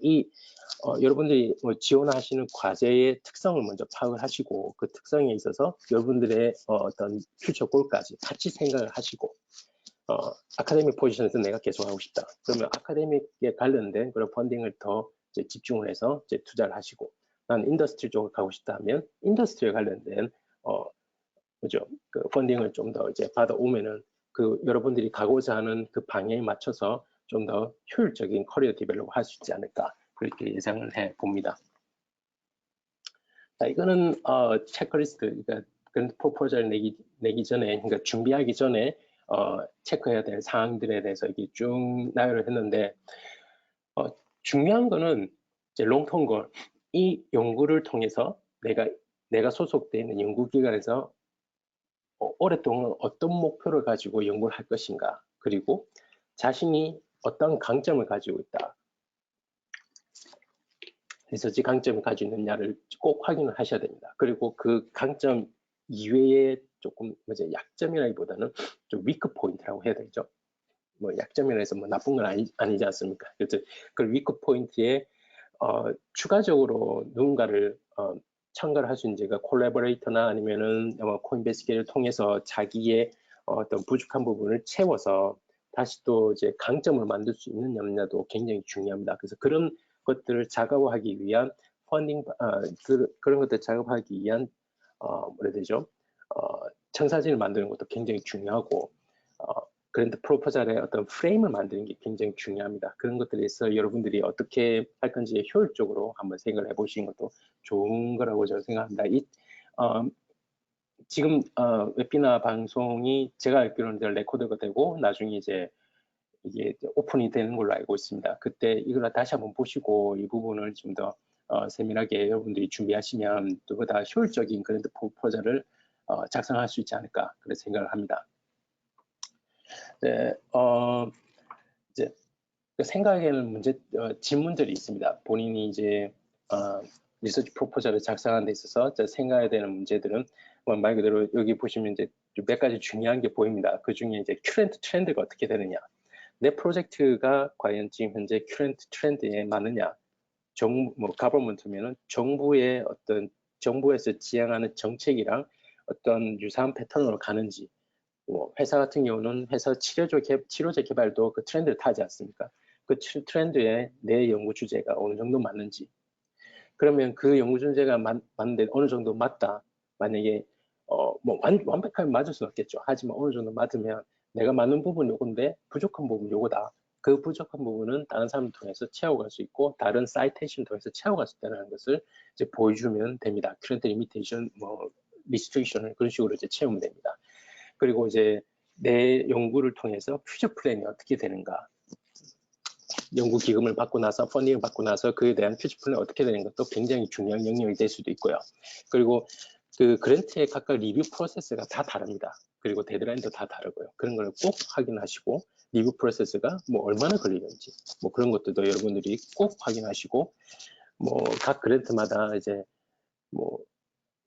여러분들이 지원하시는 과제의 특성을 먼저 파악을 하시고 그 특성에 있어서 여러분들의 어떤 퓨처 골까지 같이 생각을 하시고 아카데믹 포지션에서 내가 계속 하고 싶다. 그러면 아카데믹에 관련된 그런 펀딩을 더 이제 집중을 해서 이제 투자를 하시고, 난 인더스트리 쪽으로 가고 싶다 하면 인더스트리에 관련된 그죠? 그 펀딩을 좀 더 이제 받아오면은 그 여러분들이 가고자 하는 그 방향에 맞춰서 좀 더 효율적인 커리어 디벨롭을 할 수 있지 않을까 그렇게 예상을 해 봅니다. 자, 이거는 체크리스트, 그러니까 그런 프로포저를 내기 전에, 그러니까 준비하기 전에 체크해야 될 사항들에 대해서 이게 쭉 나열을 했는데 중요한 거는 이제 롱텀 이 연구를 통해서 내가 소속되어 있는 연구기관에서 오랫동안 어떤 목표를 가지고 연구를 할 것인가, 그리고 자신이 어떤 강점을 가지고 있다, 리서치 강점을 가지고 있느냐를 꼭 확인을 하셔야 됩니다. 그리고 그 강점 이외에 조금 약점이라기보다는 좀 위크 포인트라고 해야 되죠. 뭐 약점이라 해서 뭐 나쁜 건 아니지 않습니까? 그래서 그 위크 포인트에 추가적으로 누군가를 참가를 할 수 있는 제가 콜라보레이터나 아니면은 코인베스켓을 통해서 자기의 어떤 부족한 부분을 채워서 다시 또 이제 강점을 만들 수 있느냐 없느냐도 굉장히 중요합니다. 그래서 그런 것들을 작업하기 위한 펀딩 그런 것들 작업하기 위한 뭐라 해야 되죠? 청사진을 만드는 것도 굉장히 중요하고 그런데 프로포절의 어떤 프레임을 만드는 게 굉장히 중요합니다. 그런 것들에서 여러분들이 어떻게 할 건지 효율적으로 한번 생각을 해보시는 것도 좋은 거라고 저는 생각합니다. 지금 웨비나 방송이 제가 알기로는 이제 레코드가 되고 나중에 이제 이게 오픈이 되는 걸로 알고 있습니다. 그때 이걸 다시 한번 보시고 이 부분을 좀 더 세밀하게 여러분들이 준비하시면 그보다 효율적인 그랜드 프로포절을 작성할 수 있지 않을까 그런 생각을 합니다. 네, 이제 생각에는 질문들이 있습니다. 본인이 이제 리서치 프로포절을 작성하는 데 있어서 생각해야 되는 문제들은 말 그대로 여기 보시면 이제 몇 가지 중요한 게 보입니다. 그 중에 이제 큐런트 트렌드가 어떻게 되느냐, 내 프로젝트가 과연 지금 현재 큐런트 트렌드에 맞느냐, 가버먼트면은 정부의 어떤 정부에서 지향하는 정책이랑 어떤 유사한 패턴으로 가는지, 회사 같은 경우는 회사 치료제 개발도 그 트렌드를 타지 않습니까? 그 트렌드에 내 연구 주제가 어느 정도 맞는지. 그러면 그 연구 주제가 맞는데 어느 정도 맞다. 만약에 완벽하게 맞을 수는 없겠죠. 하지만 어느 정도 맞으면 내가 맞는 부분 요건데 부족한 부분 요거다. 그 부족한 부분은 다른 사람을 통해서 채워갈 수 있고 다른 사이테이션 통해서 채워갈 수 있다는 것을 이제 보여주면 됩니다. 트렌드 리미테이션, 리스트릭션을 그런 식으로 이제 채우면 됩니다. 그리고 이제 내 연구를 통해서 퓨처 플랜이 어떻게 되는가, 연구 기금을 받고 나서 펀딩을 받고 나서 그에 대한 퓨처 플랜이 어떻게 되는 것도 굉장히 중요한 영역이 될 수도 있고요. 그리고 그 그랜트의 각각 리뷰 프로세스가 다 다릅니다. 그리고 데드라인도 다 다르고요. 그런 걸 꼭 확인하시고 리뷰 프로세스가 얼마나 걸리는지 그런 것들도 여러분들이 꼭 확인하시고 각 그랜트마다 이제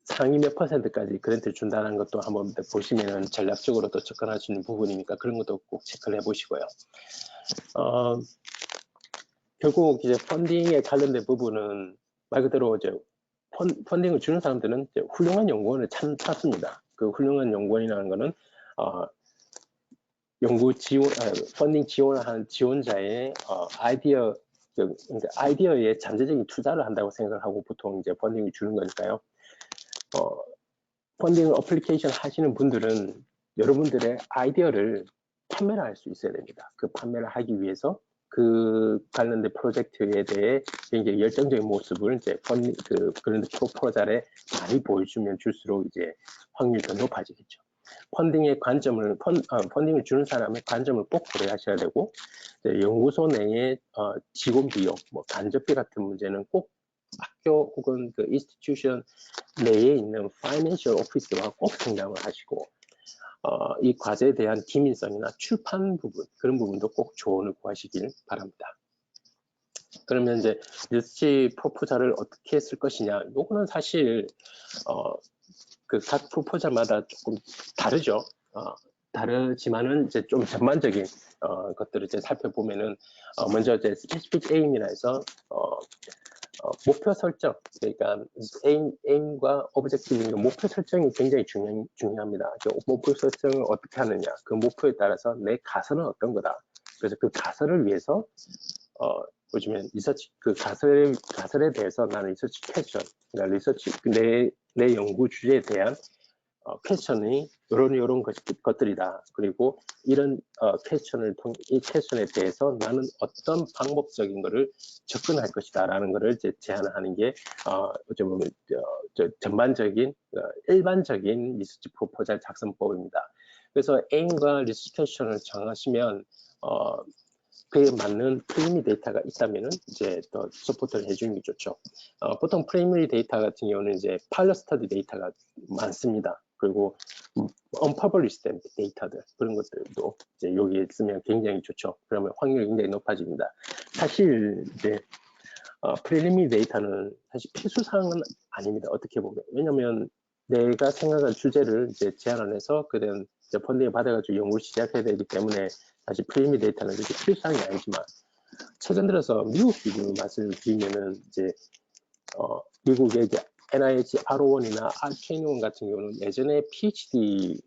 상위 몇 %까지 그랜트를 준다는 것도 한번 보시면 전략적으로 또 접근할 수 있는 부분이니까 그런 것도 꼭 체크를 해보시고요. 결국 이제 펀딩에 관련된 부분은 말 그대로 이제 펀딩을 주는 사람들은 이제 훌륭한 연구원을 찾습니다. 그 훌륭한 연구원이라는 거는 연구 지원, 펀딩 지원을 한 지원자의 그러니까 아이디어에 잠재적인 투자를 한다고 생각을 하고 보통 이제 펀딩을 주는 거니까요. 펀딩 어플리케이션 하시는 분들은 여러분들의 아이디어를 판매를 할 수 있어야 됩니다. 그 판매를 하기 위해서 그 관련된 프로젝트에 대해 굉장히 열정적인 모습을 이제 그랜드 프로포절에 많이 보여주면 줄수록 이제 확률이 더 높아지겠죠. 펀딩의 관점을 펀딩을 주는 사람의 관점을 꼭 고려하셔야 되고 연구소 내의 직원 비용, 간접비 같은 문제는 꼭 학교 혹은 그 인스티튜션 내에 있는 파이낸셜 오피스와 꼭 상담을 하시고 이 과제에 대한 기민성이나 출판 부분 그런 부분도 꼭 조언을 구하시길 바랍니다. 그러면 이제 리서치 프로포절을 어떻게 쓸 것이냐, 요거는 사실 그 각 프로포절마다 조금 다르죠. 다르지만은 이제 좀 전반적인 것들을 이제 살펴보면은 먼저 이제 스페시픽 에임이라 해서 목표 설정, 그러니까 aim과 objective, 목표 설정이 굉장히 중요합니다. 목표 설정을 어떻게 하느냐, 그 목표에 따라서 내 가설은 어떤 거다. 그래서 그 가설을 위해서 보시면 리서치 그 가설에 대해서 나는 리서치 퀘스천, 그러니까 리서치 내 연구 주제에 대한 퀘스천이 이런 것들이다. 그리고 이런 이 퀘스천에 대해서 나는 어떤 방법적인 것을 접근할 것이다라는 것을 이제 제안하는 게 어쩌면 보면 전반적인 일반적인 리서치 프로포절 작성법입니다. 그래서 에임과 리서치 퀘스천을 정하시면 그에 맞는 프리미리 데이터가 있다면은 이제 더 서포트를 해주는 게 좋죠. 보통 프리미리 데이터 같은 경우는 이제 파일럿 스터디 데이터가 많습니다. 그리고 unpublished 데이터들 그런 것들도 이제 여기에 쓰면 굉장히 좋죠. 그러면 확률이 굉장히 높아집니다. 사실 이제 프리미리 데이터는 사실 필수 사항은 아닙니다. 어떻게 보면 왜냐하면 내가 생각한 주제를 이제 제안을 해서 그런 펀딩을 받아가지고 연구를 시작해야 되기 때문에 사실 프리미리 데이터는 이렇게 필수사항이 아니지만 최근 들어서 미국 기준으로 말씀을 드리면은 이제 미국의 이제 NIH R01이나 R21 같은 경우는 예전에 PhD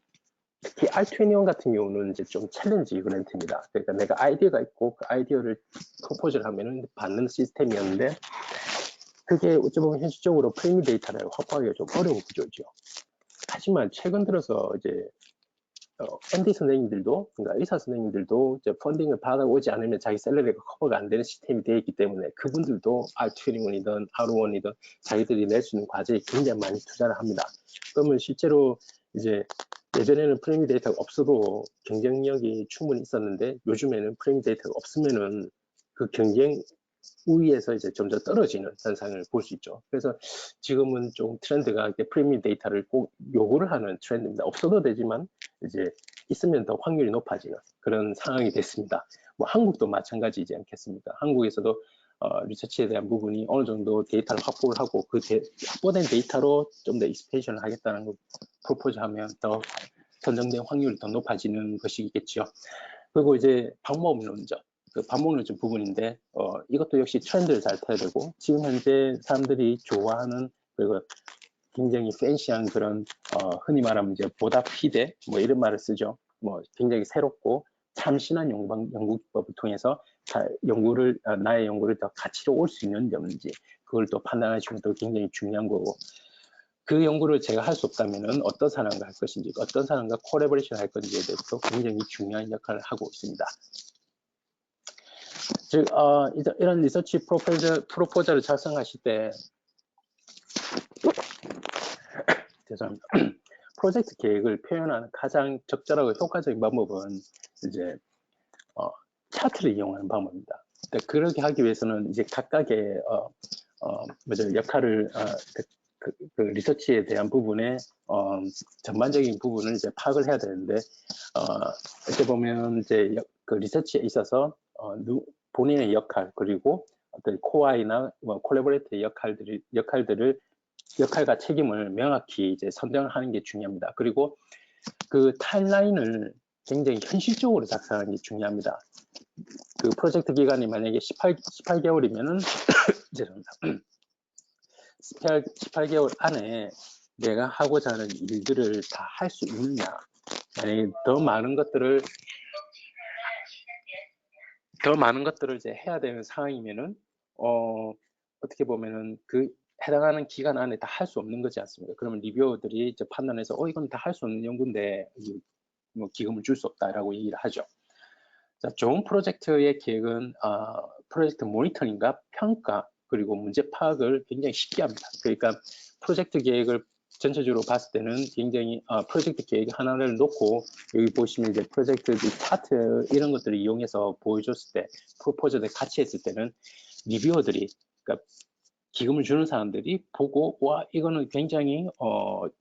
특히 R21 같은 경우는 이제 좀 챌린지 그랜트입니다. 그러니까 내가 아이디어가 있고 그 아이디어를 프로포즈를 하면은 받는 시스템이었는데 그게 어쩌면 현실적으로 프리미리 데이터를 확보하기가 좀 어려운 구조죠. 하지만 최근 들어서 이제 MD 선생님들도, 그러니까 의사 선생님들도 이제 펀딩을 받아오지 않으면 자기 셀러리가 커버가 안 되는 시스템이 되어 있기 때문에 그분들도 R21이든 R1이든 자기들이 낼 수 있는 과제에 굉장히 많이 투자를 합니다. 그러면 실제로 이제 예전에는 프레임 데이터가 없어도 경쟁력이 충분히 있었는데 요즘에는 프레임 데이터가 없으면은 그 경쟁 우위에서 이제 좀 더 떨어지는 현상을 볼 수 있죠. 그래서 지금은 좀 트렌드가 프리미엄 데이터를 꼭 요구를 하는 트렌드입니다. 없어도 되지만 이제 있으면 더 확률이 높아지는 그런 상황이 됐습니다. 뭐 한국도 마찬가지지 않겠습니까? 한국에서도 리서치에 대한 부분이 어느 정도 데이터를 확보를 하고 그 확보된 데이터로 좀 더 익스펜션을 하겠다는 걸 프로포즈하면 더 선정된 확률이 더 높아지는 것이겠죠. 그리고 이제 방법론적, 그 방법론적 부분인데 이것도 역시 트렌드를 잘 타야 되고 지금 현재 사람들이 좋아하는 그리고 굉장히 팬시한 그런 흔히 말하면 이제 보답피대 뭐 이런 말을 쓰죠. 뭐 굉장히 새롭고 참신한 연구 기법을 통해서 나의 연구를 더 가치로 올 수 있는지 없는지 그걸 또 판단하시는 것도 굉장히 중요한 거고 그 연구를 제가 할 수 없다면 어떤 사람과 할 것인지 어떤 사람과 콜라보레이션 할 건지에 대해서 굉장히 중요한 역할을 하고 있습니다. 즉 이런 리서치 프로포저를 작성하실 때 죄송합니다. 프로젝트 계획을 표현하는 가장 적절하고 효과적인 방법은 이제 차트를 이용하는 방법입니다. 그렇게 하기 위해서는 이제 각각의 역할을 그 리서치에 대한 부분에 전반적인 부분을 이제 파악을 해야 되는데 이렇게 보면 이제 그 리서치에 있어서 본인의 역할 그리고 어떤 코어이나 콜라보레이터의 역할과 책임을 명확히 이제 선정을 하는 게 중요합니다. 그리고 그 타임라인을 굉장히 현실적으로 작성하는 게 중요합니다. 그 프로젝트 기간이 만약에 18개월이면은 죄송합니다. 18개월 안에 내가 하고자 하는 일들을 다 할 수 있느냐, 만약에 더 많은 것들을 이제 해야 되는 상황이면은 어떻게 보면은 그 해당하는 기간 안에 다 할 수 없는 거지 않습니까? 그러면 리뷰어들이 이제 판단해서 이건 다 할 수 없는 연구인데 뭐 기금을 줄 수 없다라고 얘기를 하죠. 자, 좋은 프로젝트의 계획은 프로젝트 모니터링과 평가 그리고 문제 파악을 굉장히 쉽게 합니다. 그러니까 프로젝트 계획을 전체적으로 봤을 때는 굉장히 프로젝트 계획 하나를 놓고 여기 보시면 이제 프로젝트 차트 이런 것들을 이용해서 보여줬을 때 프로포저를 같이 했을 때는 리뷰어들이 그러니까 기금을 주는 사람들이 보고 와 이거는 굉장히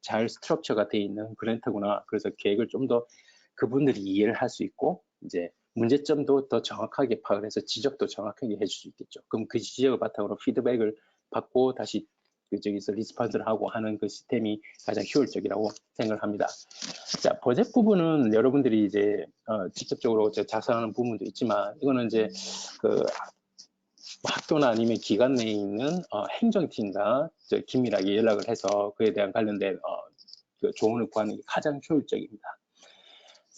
잘 스트럭처가 되어 있는 그랜트구나. 그래서 계획을 좀 더 그분들이 이해를 할 수 있고 이제 문제점도 더 정확하게 파악을 해서 지적도 정확하게 해줄 수 있겠죠. 그럼 그 지적을 바탕으로 피드백을 받고 다시 저기서 리스폰스를 하고 하는 그 시스템이 가장 효율적이라고 생각을 합니다. 자, 버젯 부분은 여러분들이 이제 직접적으로 작성하는 부분도 있지만 이거는 이제 그 학교나 아니면 기관 내에 있는 행정팀과 긴밀하게 연락을 해서 그에 대한 관련된 그 조언을 구하는 게 가장 효율적입니다.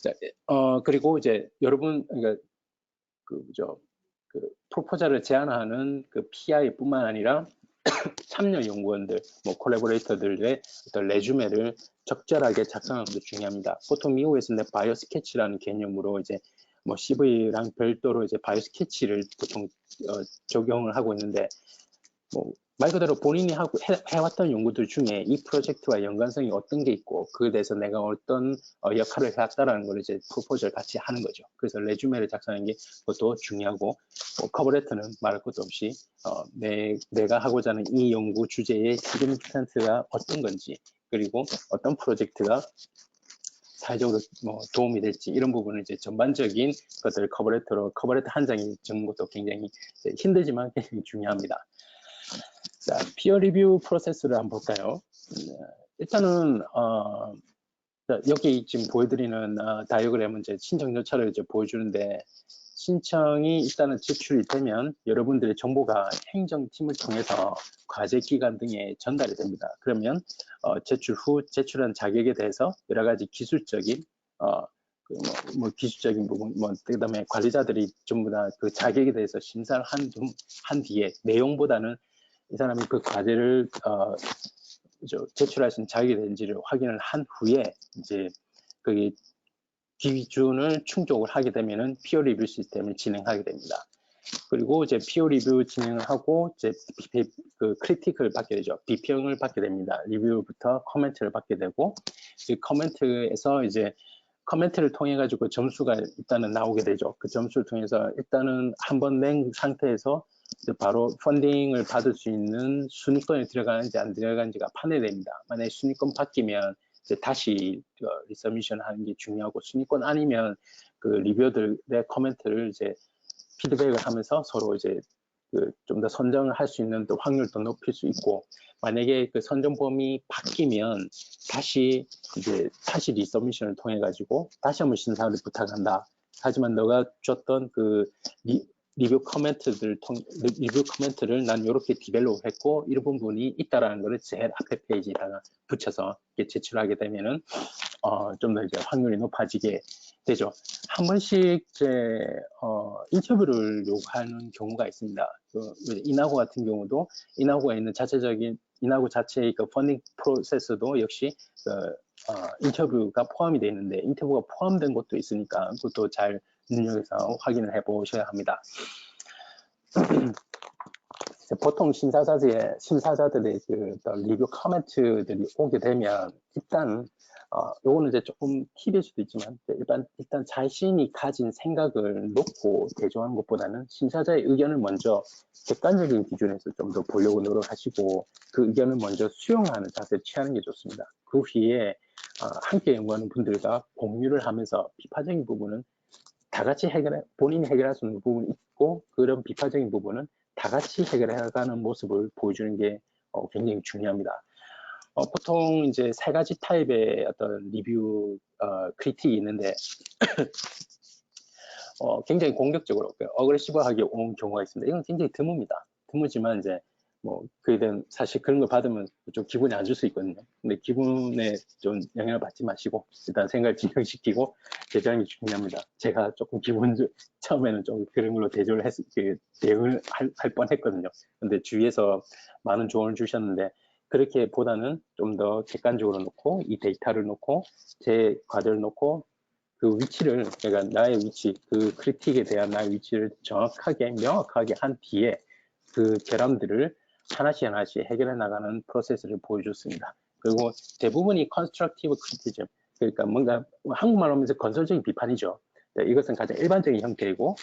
자, 그리고 이제 여러분 그러니까 그 프로포저를 제안하는 그 PI뿐만 아니라 참여 연구원들, 뭐 콜라보레이터들의 어떤 레주메를 적절하게 작성하는 것도 중요합니다. 보통 미국에서는 바이오 스케치라는 개념으로 이제 뭐 CV랑 별도로 이제 바이오 스케치를 보통 적용을 하고 있는데 뭐 말 그대로 본인이 해왔던 연구들 중에 이 프로젝트와 연관성이 어떤 게 있고 그에 대해서 내가 어떤 역할을 해왔다라는 걸 이제 프로포즈를 같이 하는 거죠. 그래서 레주메를 작성하는 게 그것도 중요하고 커버레터는 말할 것도 없이 내가 하고자 하는 이 연구 주제의 시그니피컨트가 어떤 건지 그리고 어떤 프로젝트가 사회적으로 뭐 도움이 될지 이런 부분을 이제 전반적인 것들을 커버레터 한 장이 적는 것도 굉장히 힘들지만 굉장히 중요합니다. 자, 피어 리뷰 프로세스를 한번 볼까요? 일단은 여기 지금 보여드리는 다이어그램은 이제 신청 절차를 이제 보여주는데 신청이 일단은 제출이 되면 여러분들의 정보가 행정팀을 통해서 과제 기관 등에 전달이 됩니다. 그러면 제출 후 제출한 자격에 대해서 여러 가지 기술적인 기술적인 부분, 그다음에 관리자들이 전부 다 그 자격에 대해서 심사를 한 뒤에 내용보다는 이 사람이 그 과제를 제출할 수 있는 자격이 되는지를 확인을 한 후에 이제 거기 기준을 충족을 하게 되면은 피어 리뷰 시스템을 진행하게 됩니다. 그리고 이제 피어 리뷰 진행을 하고 이제 그 크리틱을 받게 되죠. 비평을 받게 됩니다. 리뷰부터 코멘트를 받게 되고, 이 코멘트에서 이제 코멘트를 통해 가지고 점수가 일단은 나오게 되죠. 그 점수를 통해서 일단은 한번 낸 상태에서 바로 펀딩을 받을 수 있는 순위권에 들어가는지 안 들어가는지가 판단됩니다. 만약에 순위권 바뀌면 이제 다시 리서미션 하는 게 중요하고, 순위권 아니면 그 리뷰어들의 코멘트를 이제 피드백을 하면서 서로 이제 좀 더 선정을 할 수 있는 또 확률도 높일 수 있고, 만약에 그 선정 범위 바뀌면 다시 리서미션을 통해 가지고 다시 한번 신사를 부탁한다. 하지만 너가 줬던 그 리뷰 코멘트를 난 이렇게 디벨롭 했고 이런 부분이 있다라는 것을 제일 앞에 페이지에다가 붙여서 제출하게 되면은 좀 더 이제 확률이 높아지게 되죠. 한 번씩 이제 인터뷰를 요구하는 경우가 있습니다. 이나고 같은 경우도 이나고에 있는 이나고 자체의 그 펀딩 프로세스도 역시 인터뷰가 포함이 되어 있는데, 인터뷰가 포함된 것도 있으니까 그것도 잘 눈여겨서 확인을 해보셔야 합니다. 보통 심사자들의 그 리뷰 코멘트들이 오게 되면 일단 요거는 이제 조금 팁일 수도 있지만 일단 자신이 가진 생각을 놓고 대조하는 것보다는 심사자의 의견을 먼저 객관적인 기준에서 좀 더 보려고 노력하시고 그 의견을 먼저 수용하는 자세를 취하는 게 좋습니다. 그 후에 함께 연구하는 분들과 공유를 하면서 비판적인 부분은 다 같이 본인이 해결할 수 있는 부분이 있고, 그런 비판적인 부분은 다 같이 해결해가는 모습을 보여주는 게 굉장히 중요합니다. 보통 이제 세 가지 타입의 어떤 리뷰 크리틱이 있는데 굉장히 공격적으로 어그레시브하게 온 경우가 있습니다. 이건 굉장히 드뭅니다. 드무지만 이제 뭐 그에 대한 사실 그런 걸 받으면 좀 기분이 안 좋을 수 있거든요. 근데 기분에 좀 영향을 받지 마시고 일단 생각을 진정시키고 대처하는 게 중요합니다. 제가 조금 처음에는 좀 그런 걸로 대응을 할 뻔했거든요. 근데 주위에서 많은 조언을 주셨는데, 그렇게 보다는 좀 더 객관적으로 놓고 이 데이터를 놓고 제 과제를 놓고 그 위치를, 그러니까 나의 위치, 그 크리틱에 대한 나의 위치를 정확하게 명확하게 한 뒤에 그 결함들을 하나씩 해결해 나가는 프로세스를 보여줬습니다. 그리고 대부분이 컨스트럭티브 크리티즘, 그러니까 뭔가 한국말로 하면서 건설적인 비판이죠. 이것은 가장 일반적인 형태이고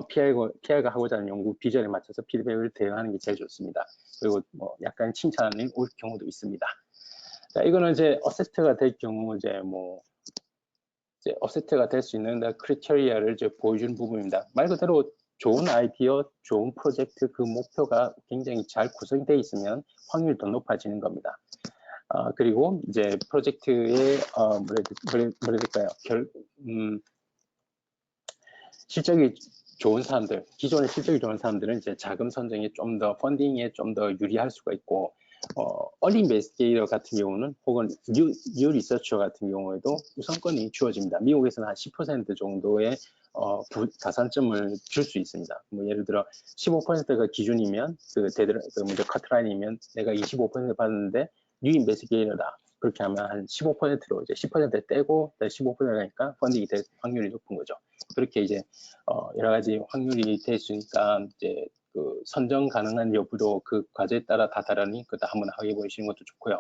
PI가 하고자 하는 연구 비전에 맞춰서 피드백을 대응하는 게 제일 좋습니다. 그리고 뭐 약간 칭찬이 올 경우도 있습니다. 자, 이거는 이제 어세스트가 될 경우 이제 어세트가 될 수 있는 크리테리아를 이제 보여주는 부분입니다. 말 그대로 좋은 아이디어, 좋은 프로젝트, 그 목표가 굉장히 잘 구성되어 있으면 확률이 더 높아지는 겁니다. 그리고 이제 프로젝트의 실적이 좋은 사람들, 기존에 실적이 좋은 사람들은 이제 자금 선정에 좀 더 펀딩에 좀 더 유리할 수가 있고, 얼리 인베스티게이터 같은 경우는 혹은 뉴 리서처 같은 경우에도 우선권이 주어집니다. 미국에서는 한 10% 정도의 가산점을 줄 수 있습니다. 뭐 예를 들어 15%가 기준이면 먼저 커트라인이면 내가 25% 받는데 뉴 인베스티게이터다. 그렇게 하면 한 15%로 이제 10% 떼고 15%가 가니까 펀딩이 될 확률이 높은 거죠. 그렇게 이제 여러 가지 확률이 될 수 있으니까 이제 그 선정 가능한 여부도 그 과제에 따라 다 다르니 그것도 한번 확인해 보시는 것도 좋고요.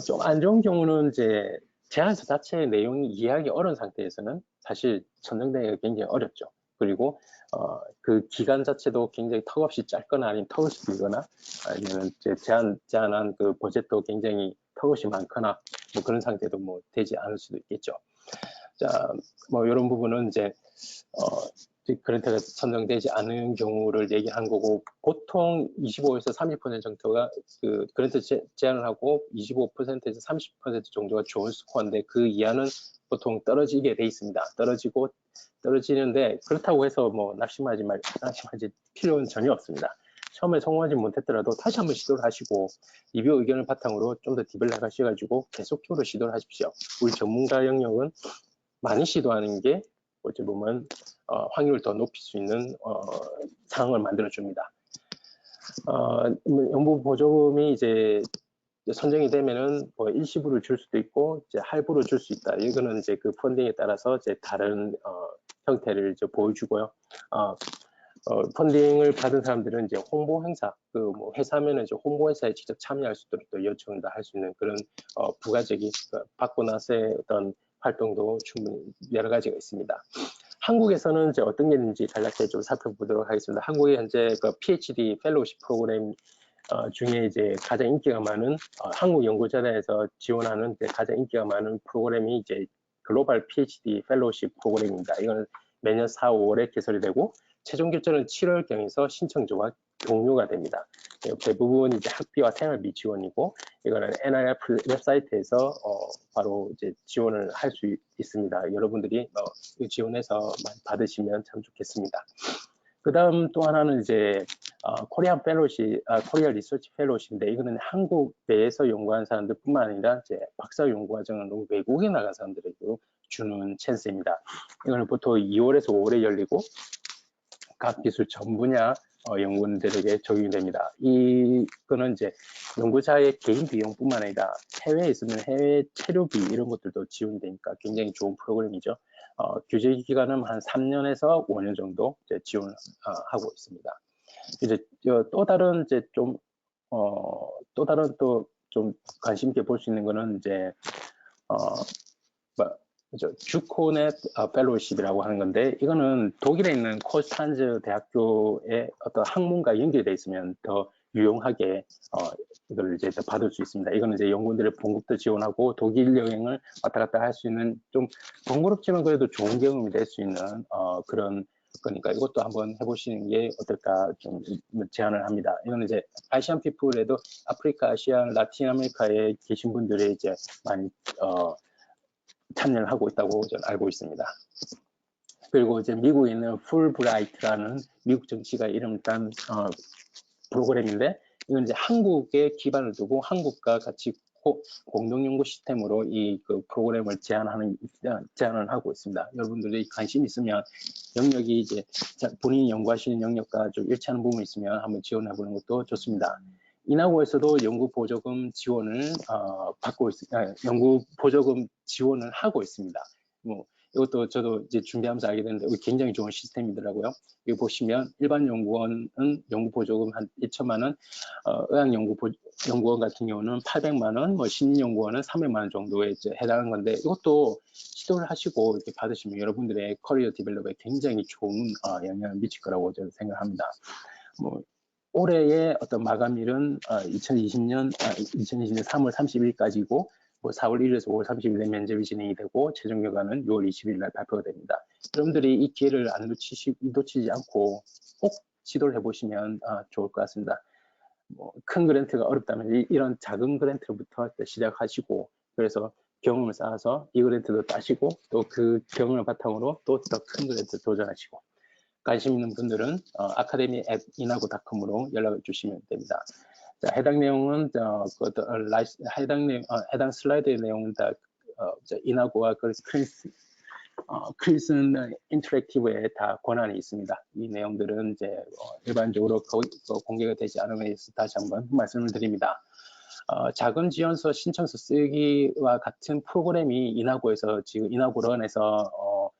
좀 안 좋은 경우는 이제 제안서 자체의 내용이 이해하기 어려운 상태에서는 사실 선정되기가 굉장히 어렵죠. 그리고 그 기간 자체도 굉장히 턱없이 짧거나 아니면 턱없이 길거나 아니면 이제 제안한 그 버젯도 굉장히 턱없이 많거나 뭐 그런 상태도 뭐 되지 않을 수도 있겠죠. 자, 뭐 이런 부분은 이제 그랜트가 선정되지 않은 경우를 얘기한 거고, 보통 25에서 30% 정도가 그 그랜트 제안을 하고 25%에서 30% 정도가 좋은 스코어인데 그 이하는 보통 떨어지게 돼 있습니다. 떨어지는데 그렇다고 해서 뭐 낙심하지 필요는 전혀 없습니다. 처음에 성공하지 못했더라도 다시 한번 시도를 하시고 리뷰 의견을 바탕으로 좀 더 디벨롭 하셔가지고 계속적으로 시도를 하십시오. 우리 전문가 영역은 많이 시도하는 게 어찌 보면 확률을 더 높일 수 있는 상황을 만들어 줍니다. 연부 보조금이 이제 선정이 되면은 뭐 일시불을 줄 수도 있고 이제 할부로 줄 수 있다. 이거는 이제 그 펀딩에 따라서 이제 다른 형태를 이제 보여주고요. 펀딩을 받은 사람들은 이제 홍보 행사, 그 뭐 회사면은 이제 홍보 행사에 직접 참여할 수 있도록 또 요청을 다 할 수 있는 그런 부가적인 받고 나서의 어떤 활동도 충분히 여러 가지가 있습니다. 한국에서는 이제 어떤 게 있는지 간략하게 좀 살펴보도록 하겠습니다. 한국의 현재 그 PhD 펠로우십 프로그램 중에 이제 가장 인기가 많은 한국 연구재단에서 지원하는 가장 인기가 많은 프로그램이 이제 글로벌 PhD 펠로우십 프로그램입니다. 이거는 매년 4, 5월에 개설이 되고 최종 결정은 7월경에서 신청조가 종료가 됩니다. 대부분 이제 학비와 생활비 지원이고 이거는 NIRF 웹사이트에서 바로 이제 지원을 할 수 있습니다. 여러분들이 지원해서 많이 받으시면 참 좋겠습니다. 그 다음 또 하나는 이제 코리안 펠로십, 코리아 리서치 펠로십인데 이거는 한국 내에서 연구한 사람들뿐만 아니라 이제 박사 연구과정으로 외국에 나간 사람들에게도 주는 찬스입니다. 이거는 보통 2월에서 5월에 열리고 각 기술 전 분야 연구원들에게 적용이 됩니다. 이거는 이제 연구자의 개인 비용뿐만 아니라 해외에 있으면 해외 체류비 이런 것들도 지원이 되니까 굉장히 좋은 프로그램이죠. 규제 기간은 한 3년에서 5년 정도 이제 지원하고 있습니다. 이제 또 다른 이제 또 다른 또 좀 관심 있게 볼 수 있는 거는 이제 주코넷 펠로우십이라고 하는 건데 이거는 독일에 있는 콘스탄즈 대학교의 어떤 학문과 연결되어 있으면 더 유용하게 이걸 이제 받을 수 있습니다. 이거는 이제 연구원들의 봉급도 지원하고 독일 여행을 왔다 갔다 할 수 있는 좀 번거롭지만 그래도 좋은 경험이 될 수 있는 그런 거니까 이것도 한번 해보시는 게 어떨까 좀 제안을 합니다. 이거는 이제 아시안 피플에도 아프리카, 아시아, 라틴 아메리카에 계신 분들이 이제 많이 참여를 하고 있다고 저는 알고 있습니다. 그리고 이제 미국에 있는 풀브라이트라는 미국 정치가 이름을 딴 프로그램인데 이건 이제 한국에 기반을 두고 한국과 같이 공동연구 시스템으로 이 그 프로그램을 제안을 하고 있습니다. 여러분들이 관심 있으면 영역이 이제 본인이 연구하시는 영역과 좀 일치하는 부분이 있으면 한번 지원해 보는 것도 좋습니다. 인하고에서도 연구 보조금 지원을 연구 보조금 지원을 하고 있습니다. 뭐 이것도 저도 이제 준비하면서 알게 됐는데 굉장히 좋은 시스템이더라고요. 여기 보시면 일반 연구원은 연구 보조금 한 2천만 원, 의학연구원 같은 경우는 800만 원, 뭐 심리연구원은 300만 원 정도에 이제 해당하는 건데 이것도 시도를 하시고 이렇게 받으시면 여러분들의 커리어 디벨롭에 굉장히 좋은 영향을 미칠 거라고 저는 생각합니다. 뭐 올해의 어떤 마감일은 2020년 3월 30일까지고 뭐 4월 1일에서 5월 30일에 면접이 진행이 되고 최종 결과는 6월 20일 날 발표가 됩니다. 여러분들이 이 기회를 안 놓치지 않고 꼭 시도를 해보시면 좋을 것 같습니다. 뭐 큰 그랜트가 어렵다면 이런 작은 그랜트부터 시작하시고 그래서 경험을 쌓아서 이 그랜트도 따시고 또 그 경험을 바탕으로 또 더 큰 그랜트 도전하시고 관심 있는 분들은 academy@inago.com으로 연락을 주시면 됩니다. 자, 해당 내용은 해당 슬라이드의 내용은 다 이나고와 크리슨 인터랙티브에 다 권한이 있습니다. 이 내용들은 이제 일반적으로 공개가 되지 않음에 대해서 다시 한번 말씀을 드립니다. 자금 지원서 신청서 쓰기와 같은 프로그램이 이나고에서 지금 이나고런에서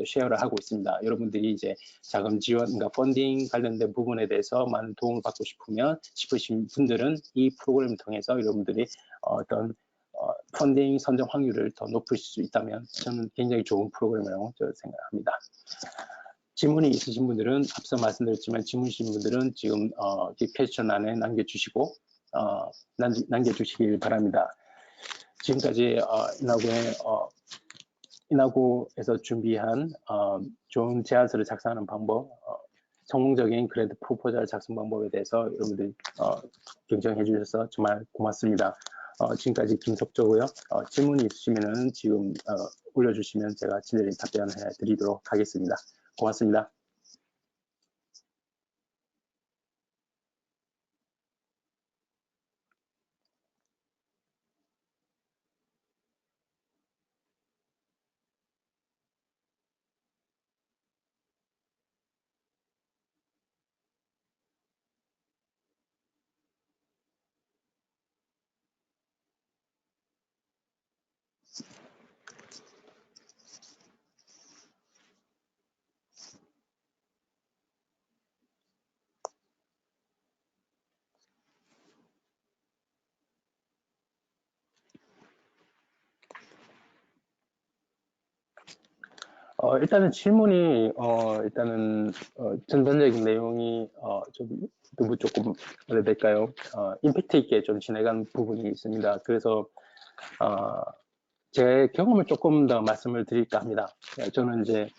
쉐어를 하고 있습니다. 여러분들이 이제 자금 지원, 그러니까 펀딩 관련된 부분에 대해서 많은 도움을 받고 싶으신 분들은 이 프로그램을 통해서 여러분들이 어떤 펀딩 선정 확률을 더 높일 수 있다면 저는 굉장히 좋은 프로그램이라고 생각합니다. 질문이 있으신 분들은 앞서 말씀드렸지만 질문 있으신 분들은 지금 퀘스천란에 남겨주시길 바랍니다. 지금까지 이나고에서 준비한 좋은 제안서를 작성하는 방법, 성공적인 그랜트 프로포절 작성 방법에 대해서 여러분들이 경청해 주셔서 정말 고맙습니다. 지금까지 김석조고요. 질문이 있으시면 지금 올려주시면 제가 친절히 답변해 드리도록 하겠습니다. 고맙습니다. 일단은 질문이, 일단은, 전반적인 내용이, 좀, 너무 조금, 어떻게 될까요? 임팩트 있게 좀 진행한 부분이 있습니다. 그래서, 제 경험을 조금 더 말씀을 드릴까 합니다. 저는 이제,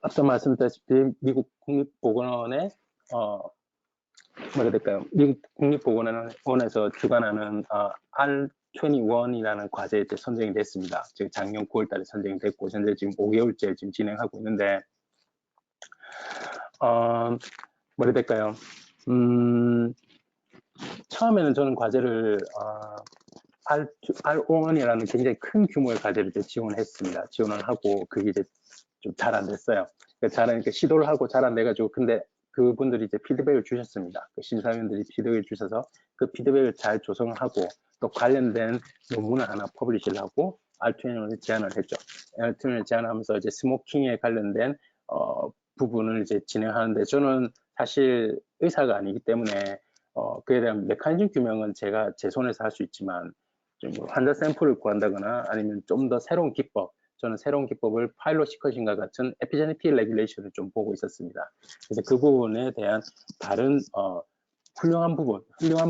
앞서 말씀드렸다시피, 미국 국립보건원의, 뭐라 해야 될까요? 미국 국립보건원에서 주관하는, R21이라는 과제에 이제 선정이 됐습니다. 지금 작년 9월 달에 선정이 됐고, 현재 지금 5개월째 지금 진행하고 있는데, 뭐라 해야 될까요? 처음에는 저는 과제를, R01이라는 굉장히 큰 규모의 과제를 이제 지원했습니다. 지원을 하고, 그게 이제 좀 잘 안 됐어요. 그러니까 시도를 하고 잘 안 돼가지고, 근데 그분들이 이제 피드백을 주셨습니다. 그 심사위원들이 피드백을 주셔서 그 피드백을 잘 조성을 하고, 또 관련된 논문을 하나 퍼블리시를 하고, R21을 제안을 했죠. R21을 제안하면서 이제 스모킹에 관련된, 부분을 이제 진행하는데, 저는 사실 의사가 아니기 때문에, 그에 대한 메커니즘 규명은 제가 제 손에서 할 수 있지만, 좀 환자 샘플을 구한다거나 아니면 좀 더 새로운 기법, 저는 새로운 기법을 파일럿 시커싱과 같은 에피제네틱 레귤레이션을 좀 보고 있었습니다. 그래서 그 부분에 대한 다른 훌륭한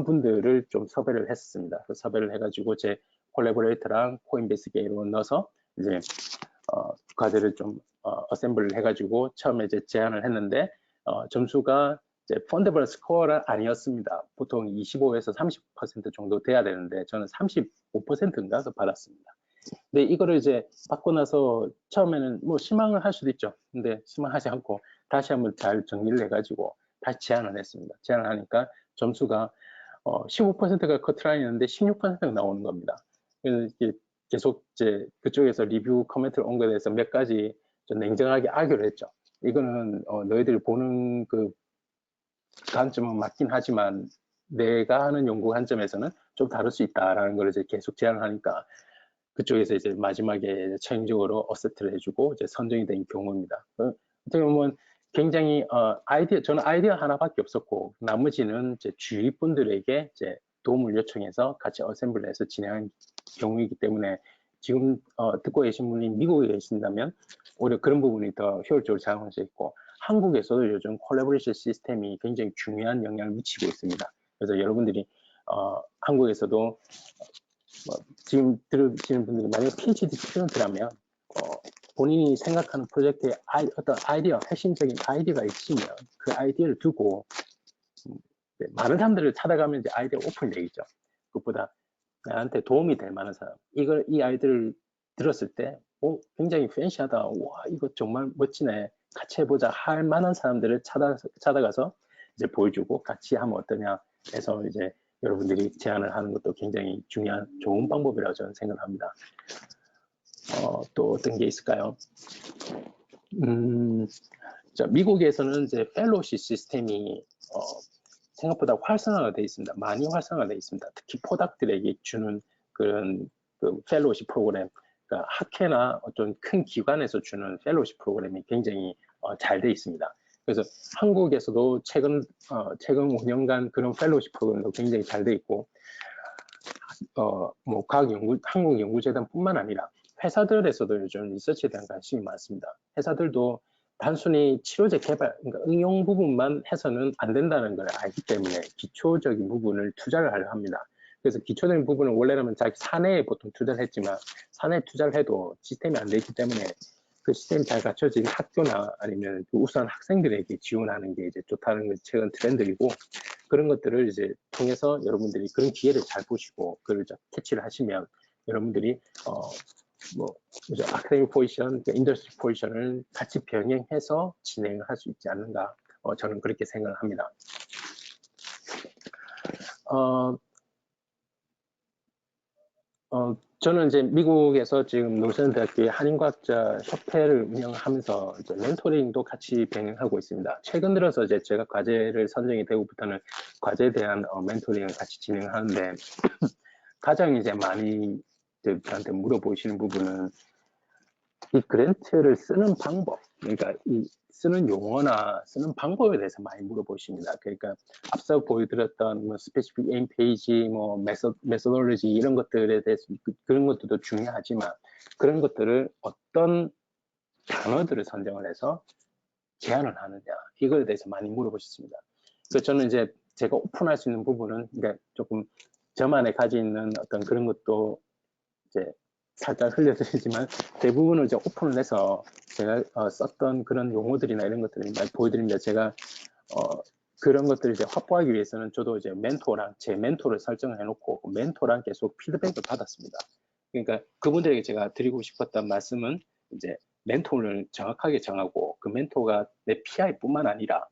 분들을 좀 섭외를 했습니다. 그 섭외를 해가지고 제 콜래보레이터랑 코인베스게이로 넣어서 이제 과제를 좀 어셈블을 해가지고 처음에 이제 제안을 했는데 점수가 이제 펀더블 스코어가 아니었습니다. 보통 25에서 30% 정도 돼야 되는데 저는 35%인가 받았습니다. 근데 이거를 이제 받고 나서 처음에는 뭐 실망을 할 수도 있죠. 근데 실망하지 않고 다시 한번 잘 정리를 해가지고 다시 제안을 했습니다. 제안을 하니까 점수가 15%가 커트라인이었는데 16%가 나오는 겁니다. 그래서 계속 이제 그쪽에서 리뷰 코멘트를 온 것에 대해서 몇 가지 좀 냉정하게 아교를 했죠. 이거는 너희들이 보는 그 관점은 맞긴 하지만 내가 하는 연구 관점에서는 좀 다를 수 있다라는 걸 이제 계속 제안을 하니까 그쪽에서 이제 마지막에 최종적으로 어셉트를 해주고 이제 선정이 된 경우입니다. 어떻게 보면 굉장히 저는 아이디어 하나밖에 없었고 나머지는 이제 주위 분들에게 이제 도움을 요청해서 같이 어셈블해서 진행한 경우이기 때문에 지금 듣고 계신 분이 미국에 계신다면 오히려 그런 부분이 더 효율적으로 작용할 수 있고 한국에서도 요즘 콜라보레이션 시스템이 굉장히 중요한 영향을 미치고 있습니다. 그래서 여러분들이 한국에서도 지금 들으시는 분들이 만약에 PhD 스튜던트라면 본인이 생각하는 프로젝트에 어떤 아이디어, 핵심적인 아이디어가 있으면 그 아이디어를 두고 많은 사람들을 찾아가면 이제 아이디어 오픈 얘기죠. 그것보다 나한테 도움이 될 만한 사람, 이 아이디어를 들었을 때 굉장히 팬시하다, 와 이거 정말 멋지네, 같이 해보자 할 만한 사람들을 찾아가서 이제 보여주고 같이 하면 어떠냐 해서 이제 여러분들이 제안을 하는 것도 굉장히 좋은 방법이라고 저는 생각합니다. 또 어떤 게 있을까요? 미국에서는 이제 펠로시 시스템이 생각보다 활성화가 되어 있습니다. 많이 활성화가 되어 있습니다. 특히 포닥들에게 주는 그런 그 펠로시 프로그램, 그러니까 학회나 어떤 큰 기관에서 주는 펠로시 프로그램이 굉장히 잘 되어 있습니다. 그래서 한국에서도 최근 5년간 그런 펠로시 프로그램도 굉장히 잘 되어 있고, 뭐 한국연구재단뿐만 아니라 회사들에서도 요즘 리서치에 대한 관심이 많습니다. 회사들도 단순히 치료제 개발, 그러니까 응용 부분만 해서는 안 된다는 걸 알기 때문에 기초적인 부분을 투자를 하려 합니다. 그래서 기초적인 부분은 원래라면 자기 사내에 보통 투자를 했지만 사내에 투자를 해도 시스템이 안 돼 있기 때문에 그 시스템이 잘 갖춰진 학교나 아니면 그 우수한 학생들에게 지원하는 게 이제 좋다는 게 최근 트렌드이고 그런 것들을 이제 통해서 여러분들이 그런 기회를 잘 보시고 그걸 캐치를 하시면 여러분들이 아카데믹 포지션, 인더스트리 포지션을 같이 병행해서 진행을 할 수 있지 않는가 저는 그렇게 생각을 합니다. 저는 이제 미국에서 지금 노르스대학교의 한인과학자 협회를 운영하면서 이제 멘토링도 같이 병행하고 있습니다. 최근 들어서 이제 제가 과제를 선정이 되고부터는 과제에 대한 멘토링을 같이 진행하는데 가장 이제 많이 저한테 물어보시는 부분은 이 그랜트를 쓰는 방법, 그러니까 이 쓰는 용어나 쓰는 방법에 대해서 많이 물어보십니다. 그러니까 앞서 보여드렸던 뭐 스페시픽 에임 페이지, 뭐 메소돌로지 이런 것들에 대해서 그런 것들도 중요하지만 그런 것들을 어떤 단어들을 선정을 해서 제안을 하느냐, 이거에 대해서 많이 물어보셨습니다. 그래서 저는 이제 제가 오픈할 수 있는 부분은 그러니까 조금 저만의 가지고 있는 어떤 그런 것도 이제 살짝 흘려드리지만 대부분을 이제 오픈을 해서 제가 썼던 그런 용어들이나 이런 것들을 많이 보여드립니다. 제가 그런 것들을 이제 확보하기 위해서는 저도 이제 멘토랑 제 멘토를 설정을 해놓고 그 멘토랑 계속 피드백을 받았습니다. 그러니까 그분들에게 제가 드리고 싶었던 말씀은 이제 멘토를 정확하게 정하고 그 멘토가 내 PI뿐만 아니라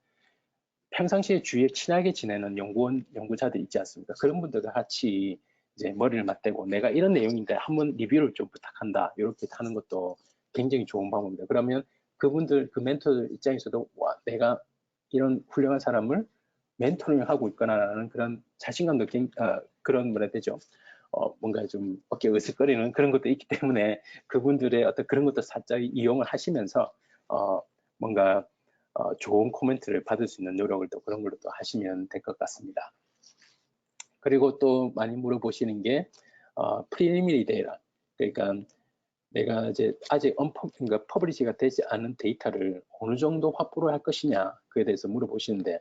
평상시에 주위에 친하게 지내는 연구자들 있지 않습니까? 그런 분들과 같이 이제 머리를 맞대고 내가 이런 내용인데 한번 리뷰를 좀 부탁한다. 이렇게 하는 것도 굉장히 좋은 방법입니다. 그러면 그분들, 그 멘토들 입장에서도 와, 내가 이런 훌륭한 사람을 멘토링하고 있구나라는 그런 자신감도 그런 뭐라 해야 되죠? 뭔가 좀 어깨 으쓱거리는 그런 것도 있기 때문에 그분들의 어떤 그런 것도 살짝 이용을 하시면서 뭔가 좋은 코멘트를 받을 수 있는 노력을 또 그런 걸로 또 하시면 될 것 같습니다. 그리고 또 많이 물어보시는 게 프리리미너리 데이터, 그러니까 내가 이제 아직 그러니까 퍼블리시가 되지 않은 데이터를 어느 정도 확보를 할 것이냐 그에 대해서 물어보시는데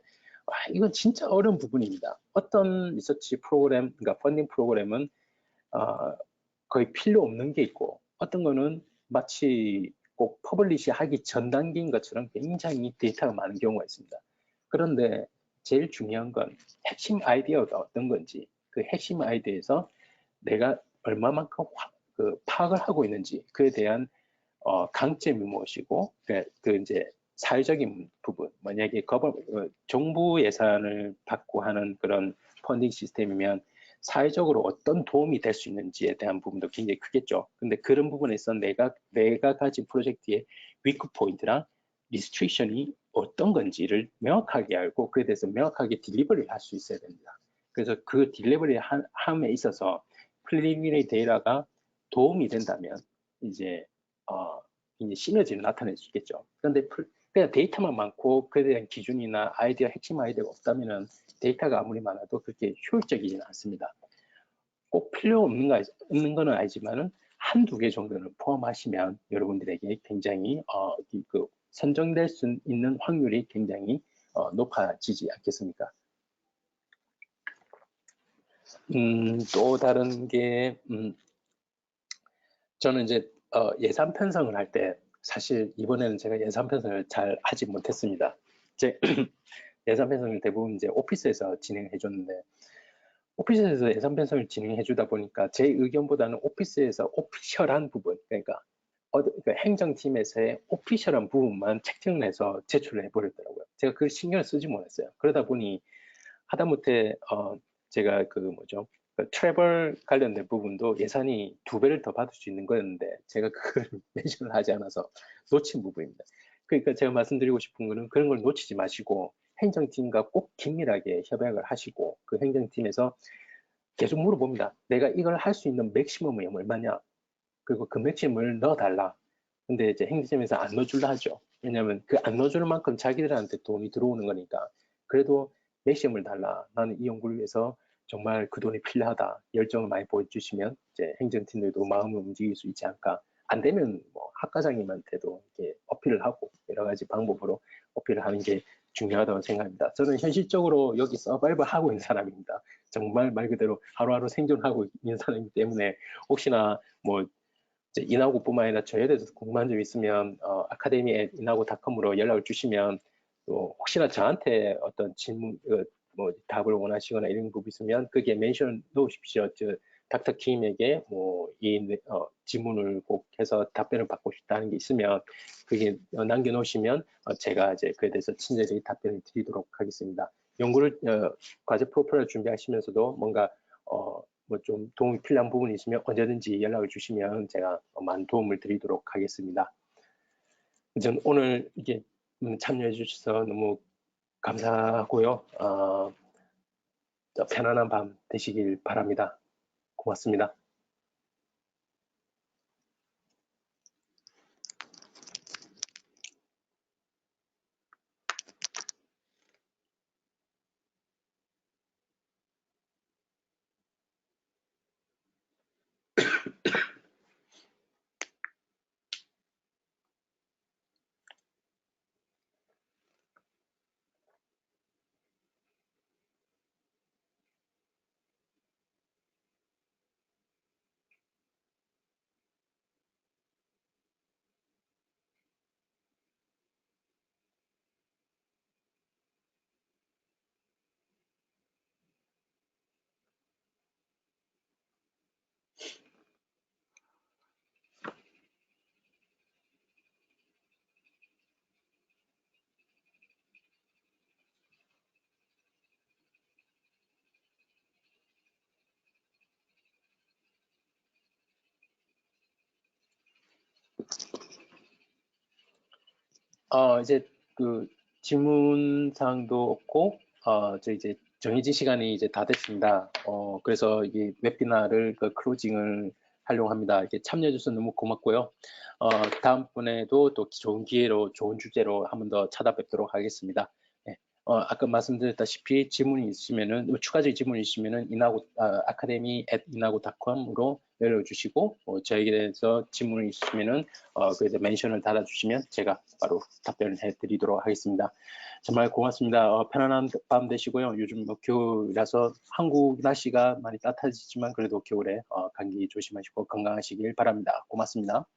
이건 진짜 어려운 부분입니다. 어떤 리서치 프로그램, 그러니까 펀딩 프로그램은 거의 필요 없는 게 있고 어떤 거는 마치 꼭 퍼블리시 하기 전 단계인 것처럼 굉장히 데이터가 많은 경우가 있습니다. 그런데 제일 중요한 건 핵심 아이디어가 어떤 건지 그 핵심 아이디어에서 내가 얼마만큼 파악을 하고 있는지 그에 대한 강점이 무엇이고 그 이제 사회적인 부분 만약에 정부 예산을 받고 하는 그런 펀딩 시스템이면 사회적으로 어떤 도움이 될 수 있는지에 대한 부분도 굉장히 크겠죠. 근데 그런 부분에서 내가 가진 프로젝트의 위크 포인트랑 리스트릭션이 어떤 건지를 명확하게 알고 그에 대해서 명확하게 딜리버리를 할 수 있어야 됩니다. 그래서 그 딜리버리 함에 있어서 프리리미너리 데이터가 도움이 된다면 이제 시너지를 나타낼 수 있겠죠. 그런데 그냥 데이터만 많고 그에 대한 기준이나 아이디어, 핵심 아이디어가 없다면 데이터가 아무리 많아도 그렇게 효율적이지는 않습니다. 꼭 필요 없는 거는 아니지만은 한두 개 정도는 포함하시면 여러분들에게 굉장히 선정될 수 있는 확률이 굉장히 높아지지 않겠습니까? 또 다른 게 저는 이제 예산 편성을 할 때 사실 이번에는 제가 예산 편성을 잘 하지 못했습니다. 제 예산 편성을 대부분 이제 오피스에서 진행해 줬는데 오피스에서 예산 편성을 진행해 주다 보니까 제 의견보다는 오피스에서 오피셜한 부분 그러니까 행정팀에서의 오피셜한 부분만 책정을 해서 제출을 해버렸더라고요. 제가 그 신경을 쓰지 못했어요. 그러다 보니 하다못해 제가 그 뭐죠 트래블 관련된 부분도 예산이 2배를 더 받을 수 있는 거였는데 제가 그걸 멘션을 하지 않아서 놓친 부분입니다. 그러니까 제가 말씀드리고 싶은 거는 그런 걸 놓치지 마시고 행정팀과 꼭 긴밀하게 협약을 하시고 그 행정팀에서 계속 물어봅니다. 내가 이걸 할 수 있는 맥시멈이 얼마냐? 그리고 그 맥시멈을 넣어달라. 근데 이제 행정팀에서 안 넣어줄라 하죠. 왜냐하면 그 안 넣어주는 만큼 자기들한테 돈이 들어오는 거니까. 그래도 맥시멈을 달라. 나는 이 연구를 위해서 정말 그 돈이 필요하다. 열정을 많이 보여주시면 이제 행정팀들도 마음을 움직일 수 있지 않을까. 안 되면 뭐 학과장님한테도 이렇게 어필을 하고 여러 가지 방법으로 어필을 하는 게 중요하다고 생각합니다. 저는 현실적으로 여기 서바이벌 하고 있는 사람입니다. 정말 말 그대로 하루하루 생존하고 있는 사람이기 때문에 혹시나 뭐 이나고뿐만 아니라 저에 대해서 궁금한 점 있으면 아카데미 이나고닷컴으로 연락을 주시면 또 혹시나 저한테 어떤 질문 뭐 답을 원하시거나 이런 부분 있으면 거기에 멘션 넣으십시오. 닥터 킴에게 뭐이 질문을 꼭 해서 답변을 받고 싶다는 게 있으면 그게 남겨놓으시면 제가 이제 그에 대해서 친절히 답변을 드리도록 하겠습니다. 연구를 과제 프로포를 준비하시면서도 뭔가 뭐 좀 도움이 필요한 부분이 있으면 언제든지 연락을 주시면 제가 많은 도움을 드리도록 하겠습니다. 전 오늘 이게 참여해 주셔서 너무 감사하고요. 편안한 밤 되시길 바랍니다. 고맙습니다. 이제 그 질문 사항도 없고, 저 이제 정해진 시간이 이제 다 됐습니다. 그래서 이 웨비나를 그 클로징을 하려고 합니다. 이렇게 참여해 주셔서 너무 고맙고요. 다음번에도 또 좋은 기회로, 좋은 주제로 한 번 더 찾아뵙도록 하겠습니다. 네. 아까 말씀드렸다시피 질문이 있으면은, 추가적인 질문이 있으면은 academy@inago.com으로 연락주시고, 저에게 대해서 질문이 있으면은 그래서 멘션을 달아주시면 제가 바로 답변을 해드리도록 하겠습니다. 정말 고맙습니다. 편안한 밤 되시고요. 요즘 뭐 겨울이라서 한국 날씨가 많이 따뜻해지지만 그래도 겨울에 감기 조심하시고 건강하시길 바랍니다. 고맙습니다.